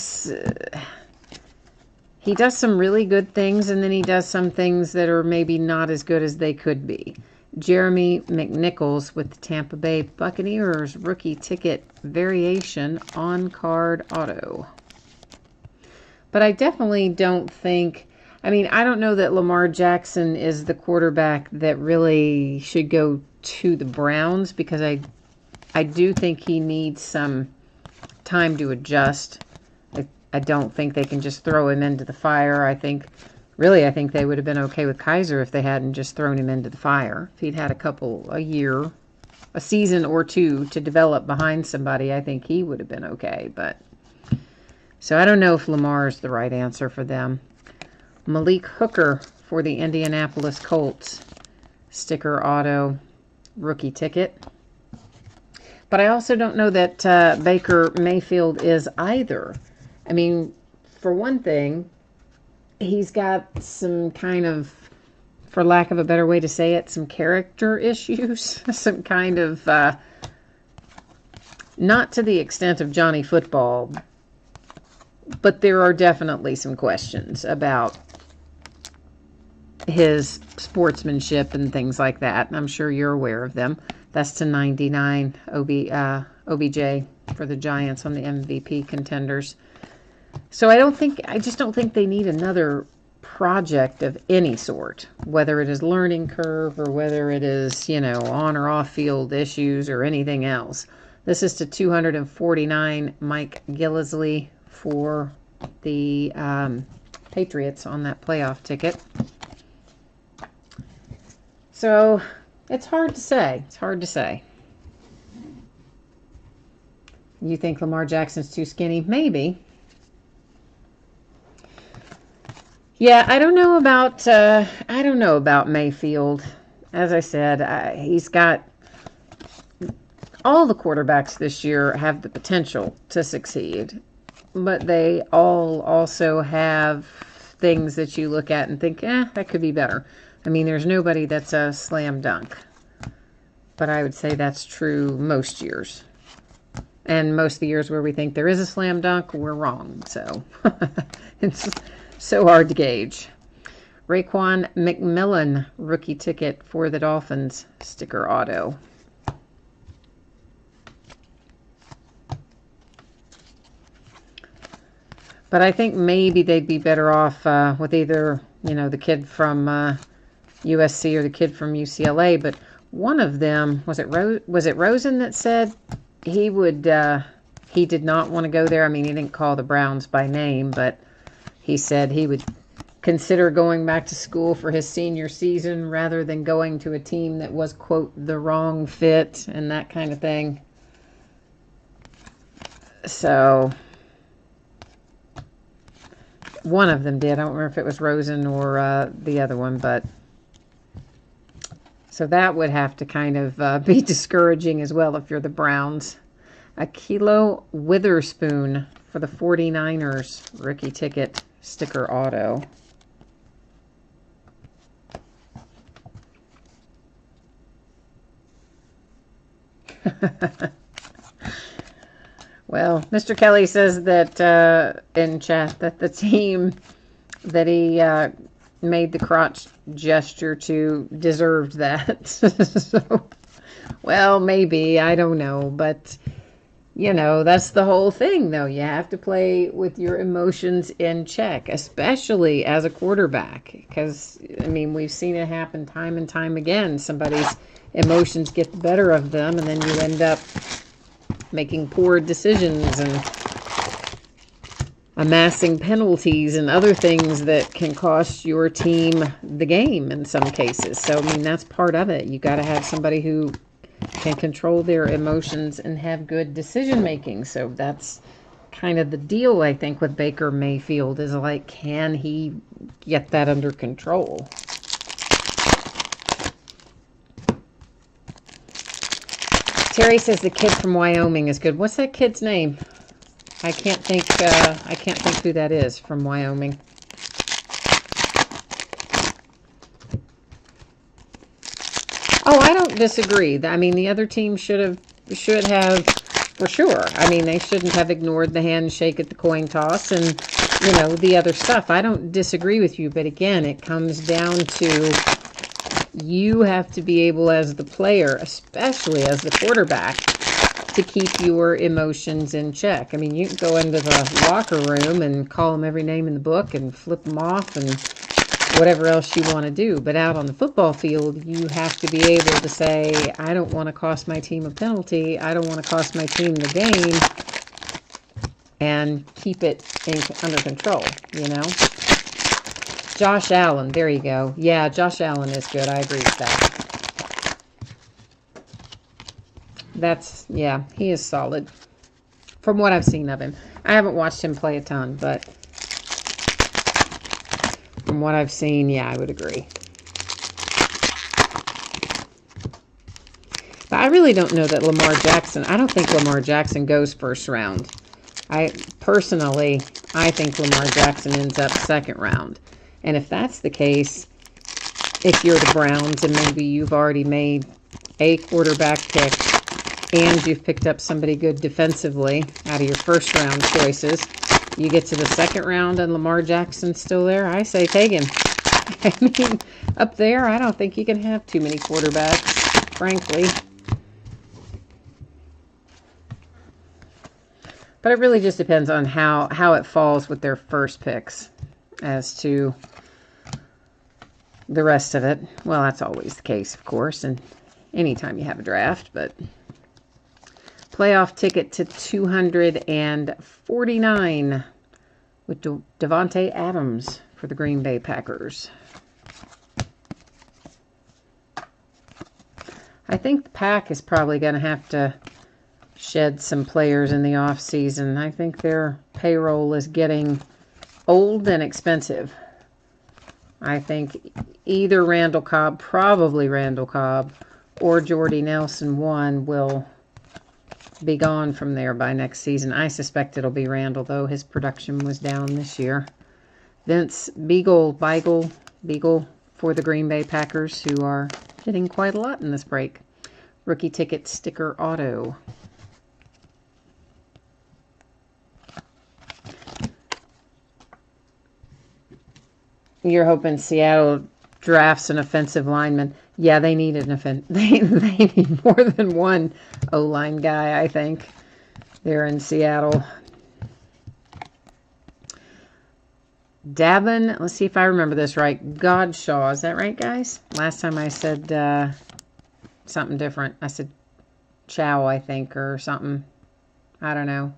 does some really good things, and then he does some things that are maybe not as good as they could be. Jeremy McNichols with the Tampa Bay Buccaneers rookie ticket variation on card auto. But I definitely don't think, I don't know that Lamar Jackson is the quarterback that really should go to the Browns, because I do think he needs some time to adjust. I don't think they can just throw him into the fire. I think they would have been okay with Kaiser if they hadn't just thrown him into the fire. If he'd had a season or two to develop behind somebody, I think he would have been okay. So I don't know if Lamar is the right answer for them. Malik Hooker for the Indianapolis Colts. Sticker auto rookie ticket. But I also don't know that Baker Mayfield is either. For one thing, he's got some kind of, for lack of a better way to say it, some character issues. Some kind of, not to the extent of Johnny Football, but there are definitely some questions about his sportsmanship and things like that. And I'm sure you're aware of them. That's to 99 OBJ for the Giants on the MVP Contenders. So I just don't think they need another project of any sort, whether it is learning curve or whether it is, on or off field issues or anything else. This is to 249 Mike Gillislee for the Patriots on that playoff ticket. So it's hard to say. You think Lamar Jackson's too skinny? Maybe. Yeah, I don't know about Mayfield. As I said, he's got, all the quarterbacks this year have the potential to succeed, but they all also have things that you look at and think, that could be better. There's nobody that's a slam dunk, but I would say that's true most years. And most of the years where we think there is a slam dunk, we're wrong. So it's so hard to gauge. Raekwon McMillan, rookie ticket for the Dolphins, sticker auto. But I think maybe they'd be better off with either, the kid from USC or the kid from UCLA. But one of them, was it Rosen that said he did not want to go there? He didn't call the Browns by name, but he said he would consider going back to school for his senior season rather than going to a team that was, quote, the wrong fit and that kind of thing. So one of them did. I don't remember if it was Rosen or the other one, but so that would have to kind of be discouraging as well if you're the Browns. Ahkello Witherspoon for the 49ers, rookie ticket, sticker auto. Well, Mr. Kelly says that in chat that the team that he made the crotch gesture to deserved that. So, well, maybe, I don't know, but that's the whole thing, though. You have to play with your emotions in check, especially as a quarterback, because we've seen it happen time and time again. Somebody's emotions get the better of them, and then you end up making poor decisions and amassing penalties and other things that can cost your team the game in some cases. So, that's part of it. You got to have somebody who can control their emotions and have good decision making. So that's kind of the deal, I think, with Baker Mayfield, is like, can he get that under control? Terry says the kid from Wyoming is good. What's that kid's name? I can't think who that is from Wyoming. Oh, I don't disagree. I mean, the other team should have for sure. I mean, they shouldn't have ignored the handshake at the coin toss and, you know, the other stuff. I don't disagree with you, but again, it comes down to you have to be able as the player, especially as the quarterback, to keep your emotions in check. I mean, you can go into the locker room and call them every name in the book and flip them off and whatever else you want to do. But out on the football field, you have to be able to say, I don't want to cost my team a penalty. I don't want to cost my team the game, and keep it under control, you know? Josh Allen, there you go. Yeah, Josh Allen is good. I agree with that. Yeah, he is solid from what I've seen of him. I haven't watched him play a ton, but from what I've seen, yeah, I would agree. But I really don't know that Lamar Jackson, I don't think Lamar Jackson goes first round. I think Lamar Jackson ends up second round. And if that's the case, if you're the Browns and maybe you've already made a quarterback pick and you've picked up somebody good defensively out of your first round choices, you get to the second round and Lamar Jackson's still there, I say take him. I mean, up there, I don't think you can have too many quarterbacks, frankly. But it really just depends on how it falls with their first picks as to the rest of it. Well, that's always the case, of course, and anytime you have a draft, but playoff ticket to 249 with Devontae Adams for the Green Bay Packers. I think the Pack is probably going to have to shed some players in the offseason. I think their payroll is getting old and expensive. I think either Randall Cobb, probably Randall Cobb, or Jordy Nelson, one will be gone from there by next season. I suspect it'll be Randall, though. His production was down this year. Vince Beagle for the Green Bay Packers, who are hitting quite a lot in this break. Rookie ticket sticker auto. You're hoping Seattle drafts an offensive lineman. Yeah, they need they need more than one O-line guy, I think. They're in Seattle. Davin, let's see if I remember this right. Godshaw, is that right, guys? Last time I said something different. I said Chow, I think, or something. I don't know.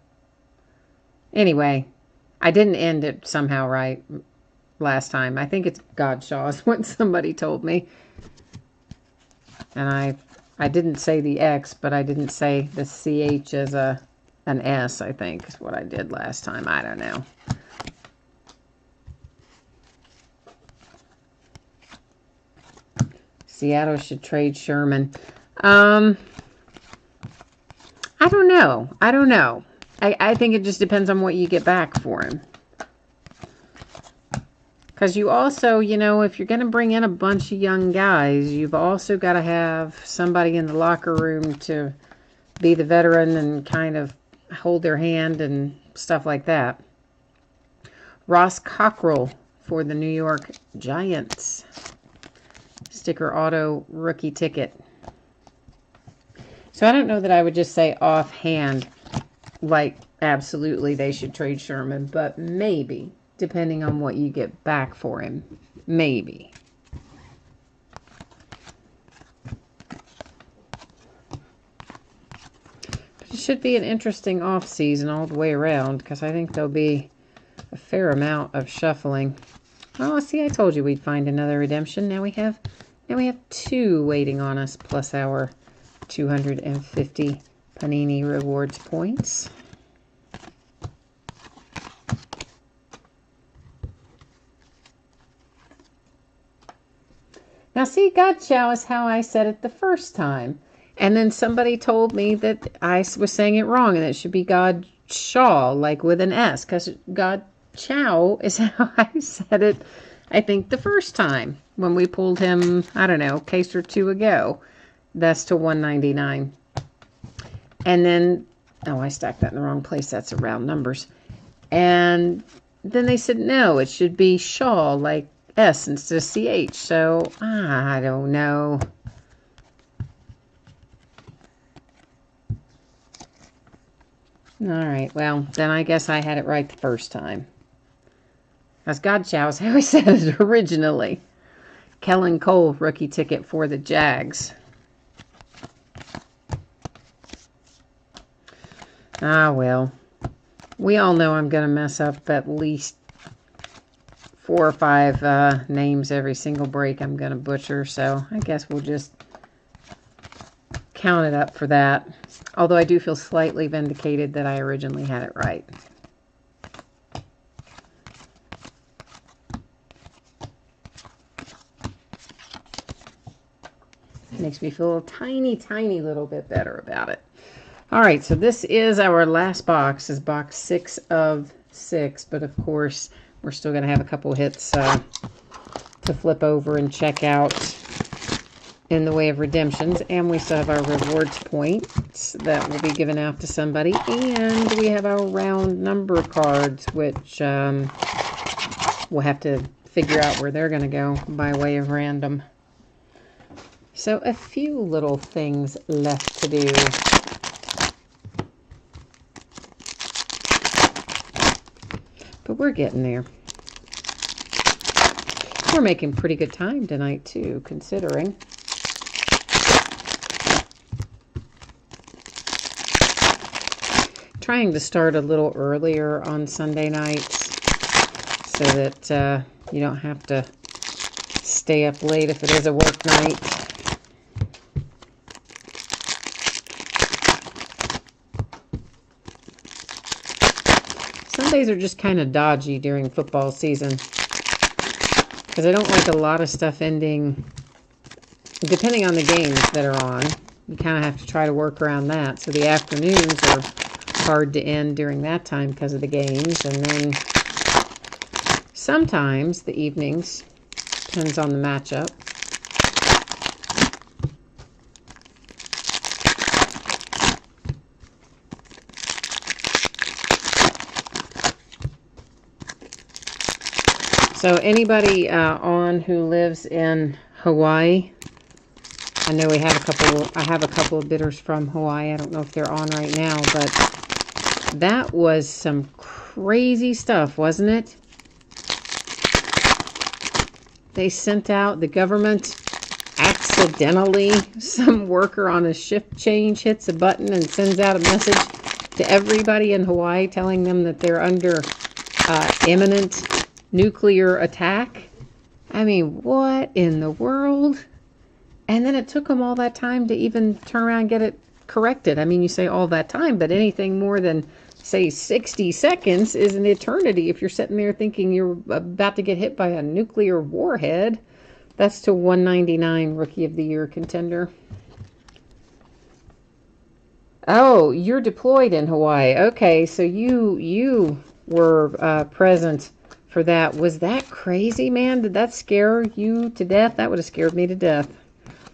Anyway, I didn't end it somehow right last time. I think it's Godshaw is what somebody told me. And I didn't say the X, but I didn't say the CH as an S, I think, is what I did last time. I don't know. Seattle should trade Sherman. I don't know. I think it just depends on what you get back for him. Because you also, you know, if you're going to bring in a bunch of young guys, you've also got to have somebody in the locker room to be the veteran and kind of hold their hand and stuff like that. Ross Cockrell for the New York Giants. Sticker auto rookie ticket. So I don't know that I would just say offhand, like, absolutely they should trade Sherman, but maybe, depending on what you get back for him. Maybe. It should be an interesting off-season all the way around, because I think there'll be a fair amount of shuffling. Oh, see, I told you we'd find another redemption. Now we have two waiting on us, plus our 250 Panini Rewards points. Now, see, Godshaw is how I said it the first time. And then somebody told me that I was saying it wrong and it should be God Shaw, like with an S, because God Chow is how I said it, I think, the first time when we pulled him, I don't know, case or two ago. That's to 199. And then, oh, I stacked that in the wrong place. That's around numbers. And then they said, no, it should be Shaw, like S instead of CH. So, I don't know. All right, well, then I guess I had it right the first time. As God Chow is how I said it originally. Kellen Cole, rookie ticket for the Jags. Ah, well. We all know I'm going to mess up at least 4 or 5 names every single break I'm going to butcher, so I guess we'll just count it up for that. Although I do feel slightly vindicated that I originally had it right. Makes me feel a tiny, tiny little bit better about it. All right, so this is our last box. This is box 6 of 6, but of course, we're still going to have a couple hits to flip over and check out in the way of redemptions, and we still have our rewards points that will be given out to somebody, and we have our round number cards, which we'll have to figure out where they're going to go by way of random. So a few little things left to do. But we're getting there. We're making pretty good time tonight too, considering. Trying to start a little earlier on Sunday nights so that you don't have to stay up late if it is a work night. Sundays are just kind of dodgy during football season because I don't like a lot of stuff ending, depending on the games that are on. You kind of have to try to work around that. So the afternoons are hard to end during that time because of the games, and then sometimes the evenings, depends on the matchup. So anybody on who lives in Hawaii, I know we have I have a couple of bidders from Hawaii. I don't know if they're on right now, but that was some crazy stuff, wasn't it? They sent out, the government accidentally, some worker on a shift change hits a button and sends out a message to everybody in Hawaii telling them that they're under imminent nuclear attack. I mean, what in the world? And then it took them all that time to even turn around and get it corrected. I mean, you say all that time, but anything more than, say, 60 seconds is an eternity if you're sitting there thinking you're about to get hit by a nuclear warhead. That's to 199 Rookie of the Year contender. Oh, you're deployed in Hawaii. Okay, so you were present for that. Was that crazy, man? Did that scare you to death? That would have scared me to death.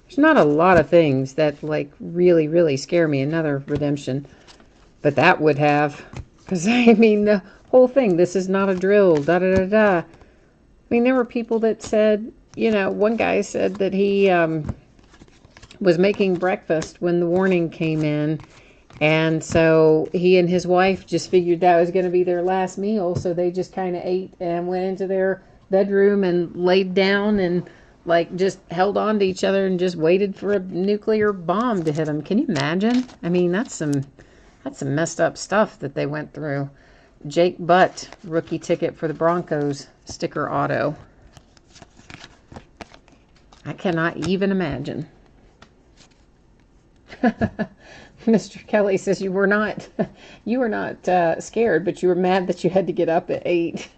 There's not a lot of things that, like, really, really scare me. Another redemption. But that would have. Because, I mean, the whole thing, this is not a drill, da-da-da-da. I mean, there were people that said, you know, one guy said that he was making breakfast when the warning came in. And so he and his wife just figured that was going to be their last meal. So they just kind of ate and went into their bedroom and laid down and, like, just held on to each other and just waited for a nuclear bomb to hit them. Can you imagine? I mean, that's some messed up stuff that they went through. Jake Butt, rookie ticket for the Broncos, sticker auto. I cannot even imagine. Mr. Kelly says you were not scared, but you were mad that you had to get up at 8.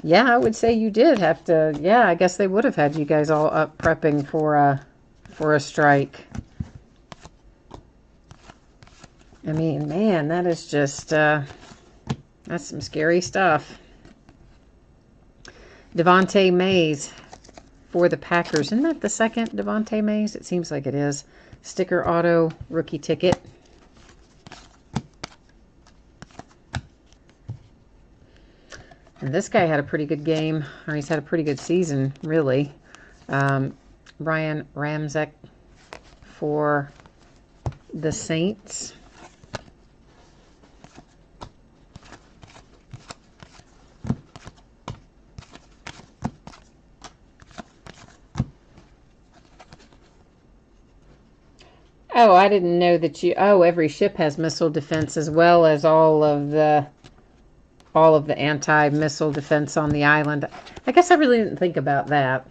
Yeah, I would say you did have to. Yeah, I guess they would have had you guys all up prepping for for a strike. I mean, man, that is just, that's some scary stuff. Devontae Mays for the Packers. Isn't that the second Devontae Mays? It seems like it is. Sticker auto rookie ticket. And this guy had a pretty good game, or he's had a pretty good season, really. Brian Ramczak for the Saints. Oh, I didn't know that you... Oh, every ship has missile defense as well as all of the anti-missile defense on the island. I guess I really didn't think about that.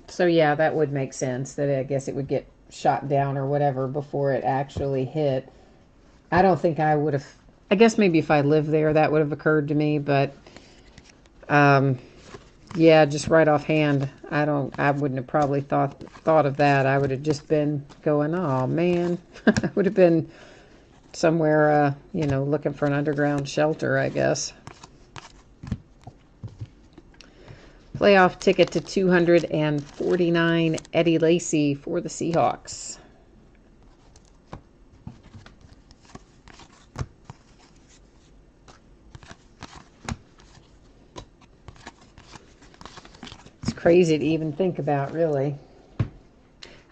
So yeah, that would make sense. That I guess it would get shot down or whatever before it actually hit. I don't think I would have... I guess maybe if I lived there that would have occurred to me, but... yeah, just right offhand, I wouldn't have probably thought of that. I would have just been going, oh man. I would have been somewhere, you know, looking for an underground shelter, I guess. Playoff ticket to 249, Eddie Lacy for the Seahawks. Crazy to even think about, really.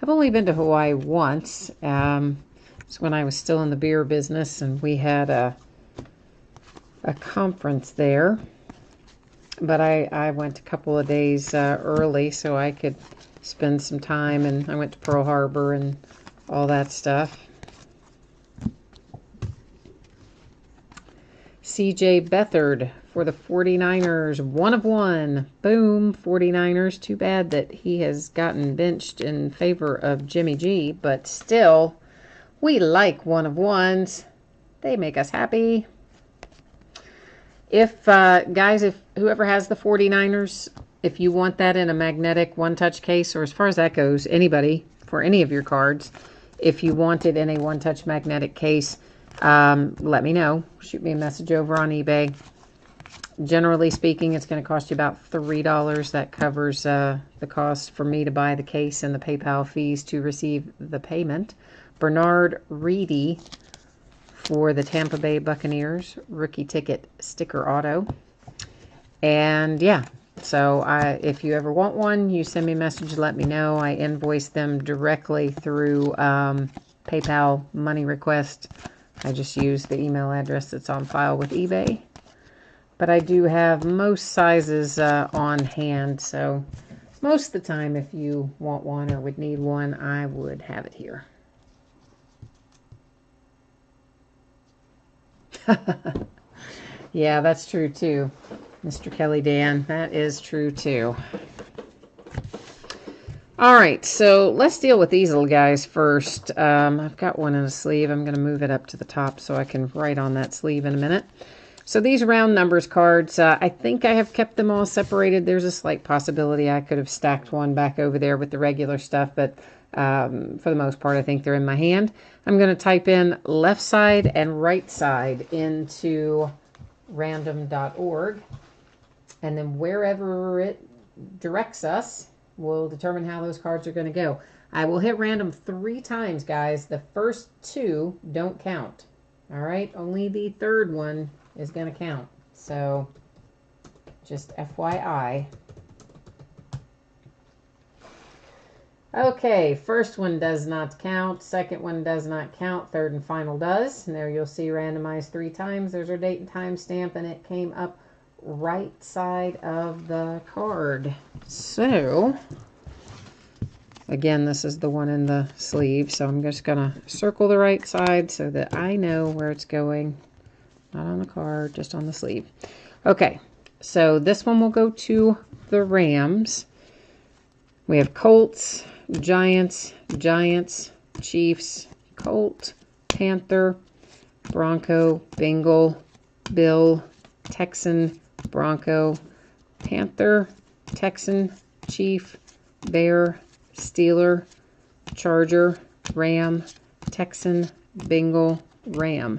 I've only been to Hawaii once. It's when I was still in the beer business, and we had a conference there. But I went a couple of days early so I could spend some time, and I went to Pearl Harbor and all that stuff. C.J. Beathard for the 49ers, 1 of 1. Boom, 49ers. Too bad that he has gotten benched in favor of Jimmy G, but still, we like 1 of 1s. They make us happy. If, guys, if whoever has the 49ers, if you want that in a magnetic one-touch case, or as far as that goes, anybody, for any of your cards, if you want it in a one-touch magnetic case, let me know. Shoot me a message over on eBay. Generally speaking, it's going to cost you about $3. That covers the cost for me to buy the case and the PayPal fees to receive the payment. Bernard Reedy for the Tampa Bay Buccaneers, rookie ticket sticker auto. And yeah, so if you ever want one, you send me a message, let me know. I invoice them directly through PayPal money request. I just use the email address that's on file with eBay. But I do have most sizes on hand, so most of the time if you want one or would need one, I would have it here. Yeah, that's true too, Mr. Kelly Dan. That is true too. All right, so let's deal with these little guys first. I've got one in a sleeve. I'm going to move it up to the top so I can write on that sleeve in a minute. So these round numbers cards, I think I have kept them all separated. There's a slight possibility I could have stacked one back over there with the regular stuff, but for the most part, I think they're in my hand. I'm going to type in left side and right side into random.org, and then wherever it directs us, we'll determine how those cards are going to go. I will hit random 3 times, guys. The first 2 don't count. All right, only the third one is going to count. So just FYI. Okay, first one does not count. Second one does not count. Third and final does. And there you'll see randomized 3 times. There's our date and time stamp, and it came up right side of the card. So again, this is the one in the sleeve, so I'm just going to circle the right side so that I know where it's going. Not on the card, just on the sleeve. Okay, so this one will go to the Rams. We have Colts, Giants, Chiefs, Colt, Panther, Bronco, Bengal, Bill, Texan, Bronco, Panther, Texan, Chief, Bear, Steeler, Charger, Ram, Texan, Bengal, Ram.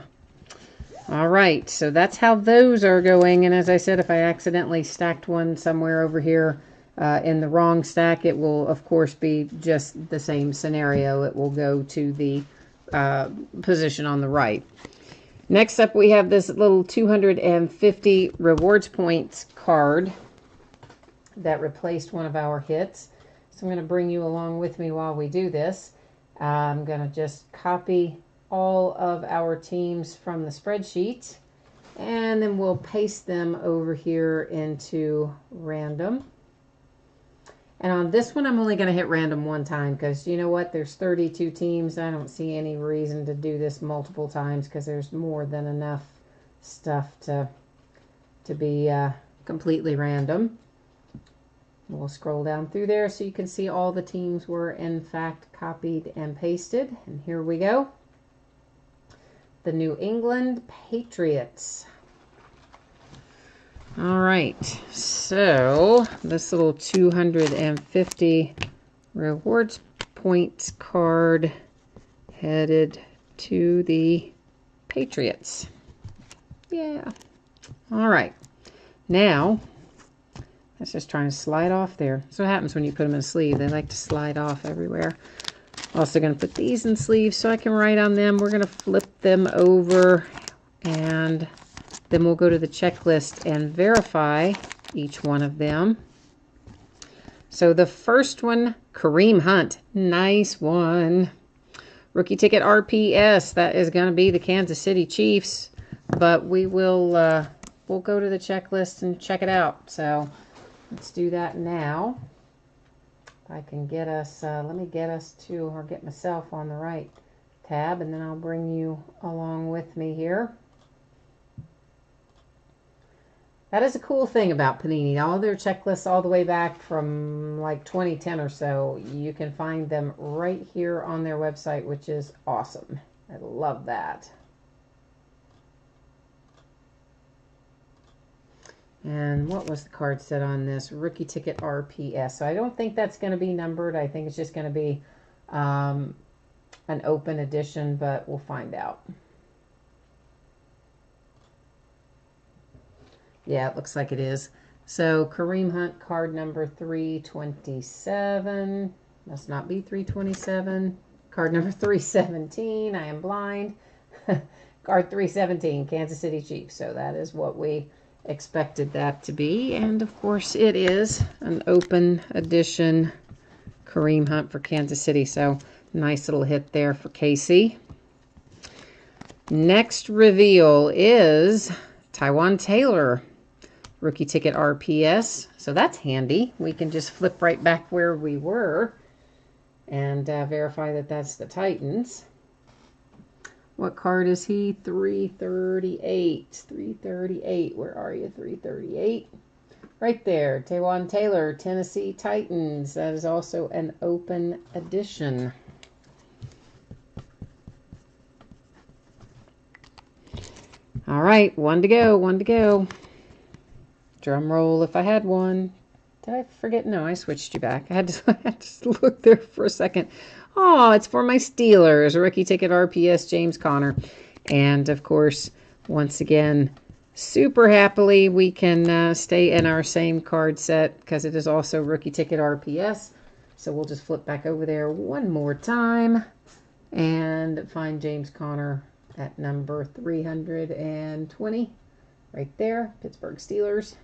All right, so that's how those are going. And as I said, if I accidentally stacked one somewhere over here in the wrong stack, it will, of course, be just the same scenario. It will go to the position on the right. Next up, we have this little 250 rewards points card that replaced one of our hits. So I'm going to bring you along with me while we do this. I'm going to just copy all of our teams from the spreadsheet, and then we'll paste them over here into random. And on this one, I'm only going to hit random one time because you know what? There's 32 teams. I don't see any reason to do this multiple times because there's more than enough stuff to be completely random. We'll scroll down through there so you can see all the teams were in fact copied and pasted. And here we go. The New England Patriots. All right, so this little 250 rewards points card headed to the Patriots. Yeah. All right. Now, that's just trying to slide off there. That's what happens when you put them in a sleeve. They like to slide off everywhere. Also going to put these in sleeves so I can write on them. We're going to flip them over, and then we'll go to the checklist and verify each one of them. So the first one, Kareem Hunt. Nice one. Rookie ticket RPS. That is going to be the Kansas City Chiefs. But we will we'll go to the checklist and check it out. So let's do that now. If I can get us, let me get us to, or get myself on the right tab, and then I'll bring you along with me here. That is a cool thing about Panini. All their checklists all the way back from like 2010 or so, you can find them right here on their website, which is awesome. I love that. And what was the card set on this? Rookie ticket RPS. So I don't think that's going to be numbered. I think it's just going to be an open edition, but we'll find out. Yeah, it looks like it is. So Kareem Hunt, card number 327. Must not be 327. Card number 317. I am blind. Card 317, Kansas City Chiefs. So that is what we expected that to be. And of course it is an open edition Kareem Hunt for Kansas City. So nice little hit there for KC. Next reveal is Taiwan Taylor. Rookie ticket RPS. So that's handy. We can just flip right back where we were and verify that that's the Titans. What card is he? 338. 338. Where are you? 338. Right there. Taiwan Taylor, Tennessee Titans. That is also an open edition. All right. One to go. One to go. Drum roll if I had one. Did I forget? No, I switched you back. I had to look there for a second. Oh, it's for my Steelers. Rookie ticket RPS, James Conner. And, of course, once again, super happily we can stay in our same card set because it is also rookie ticket RPS. So we'll just flip back over there one more time and find James Conner at number 320. Right there, Pittsburgh Steelers.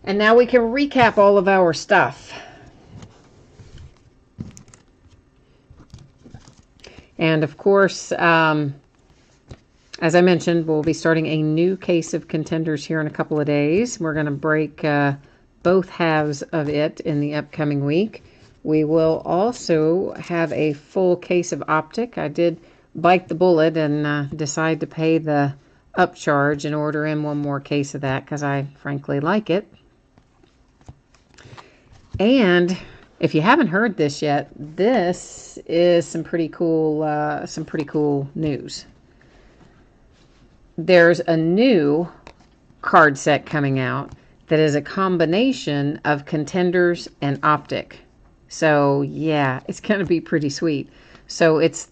And now we can recap all of our stuff. And of course, as I mentioned, we'll be starting a new case of Contenders here in a couple of days. We're going to break both halves of it in the upcoming week. We will also have a full case of Optic. I did bite the bullet and decide to pay the upcharge and order in one more case of that because I frankly like it. And if you haven't heard this yet, this is some pretty cool news. There's a new card set coming out that is a combination of Contenders and Optic. So yeah, it's going to be pretty sweet. So it's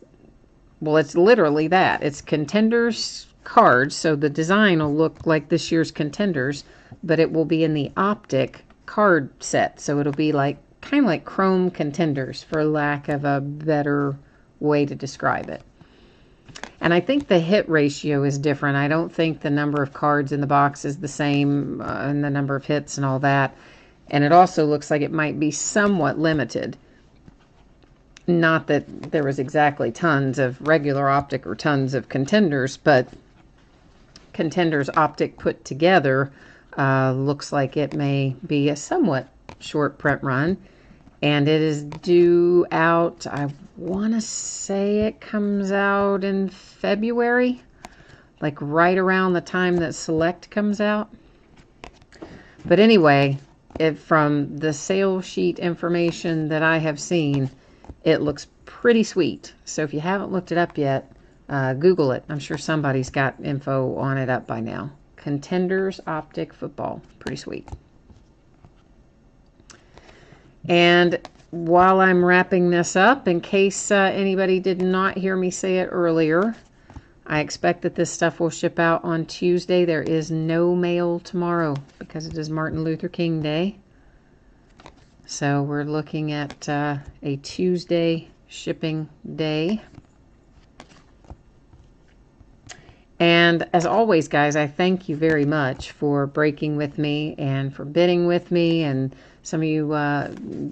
literally that. It's Contenders cards, so the design will look like this year's Contenders, but it will be in the Optic card set. So it'll be like kind of like Chrome Contenders, for lack of a better way to describe it. And I think the hit ratio is different. I don't think the number of cards in the box is the same, and the number of hits and all that. And it also looks like it might be somewhat limited. Not that there was exactly tons of regular Optic or tons of Contenders, but Contenders Optic put together looks like it may be a somewhat short print run. And it is due out, I want to say it comes out in February, like right around the time that Select comes out. But anyway, from the sales sheet information that I have seen, it looks pretty sweet. So if you haven't looked it up yet, Google it. I'm sure somebody's got info on it up by now. Contenders Optic Football. Pretty sweet. And while I'm wrapping this up, in case anybody did not hear me say it earlier, I expect that this stuff will ship out on Tuesday. There is no mail tomorrow because it is Martin Luther King Day. So we're looking at a Tuesday shipping day. And as always, guys, I thank you very much for breaking with me and for bidding with me. And some of you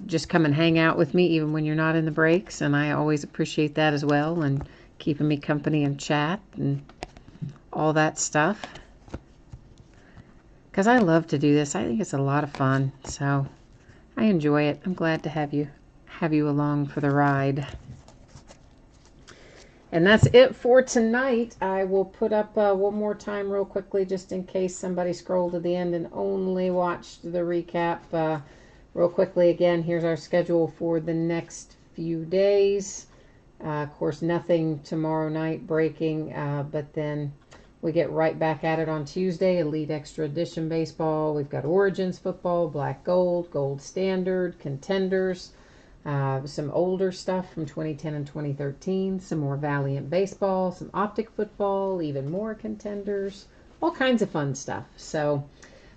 just come and hang out with me even when you're not in the breaks. And I always appreciate that as well, and keeping me company and chat and all that stuff. Because I love to do this. I think it's a lot of fun. So I enjoy it. I'm glad to have you along for the ride. And that's it for tonight. I will put up one more time real quickly, just in case somebody scrolled to the end and only watched the recap. Real quickly again, here's our schedule for the next few days. Of course, nothing tomorrow night breaking, but then we get right back at it on Tuesday. Elite Extra Edition Baseball. We've got Origins Football, Black Gold, Gold Standard, Contenders. Some older stuff from 2010 and 2013, some more Valiant Baseball, some Optic Football, even more Contenders, all kinds of fun stuff. So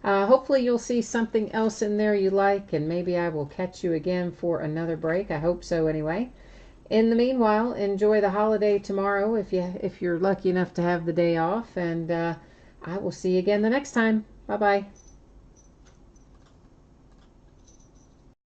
hopefully you'll see something else in there you like, and maybe I will catch you again for another break. I hope so anyway. In the meanwhile, enjoy the holiday tomorrow if you're lucky enough to have the day off, and I will see you again the next time. Bye-bye.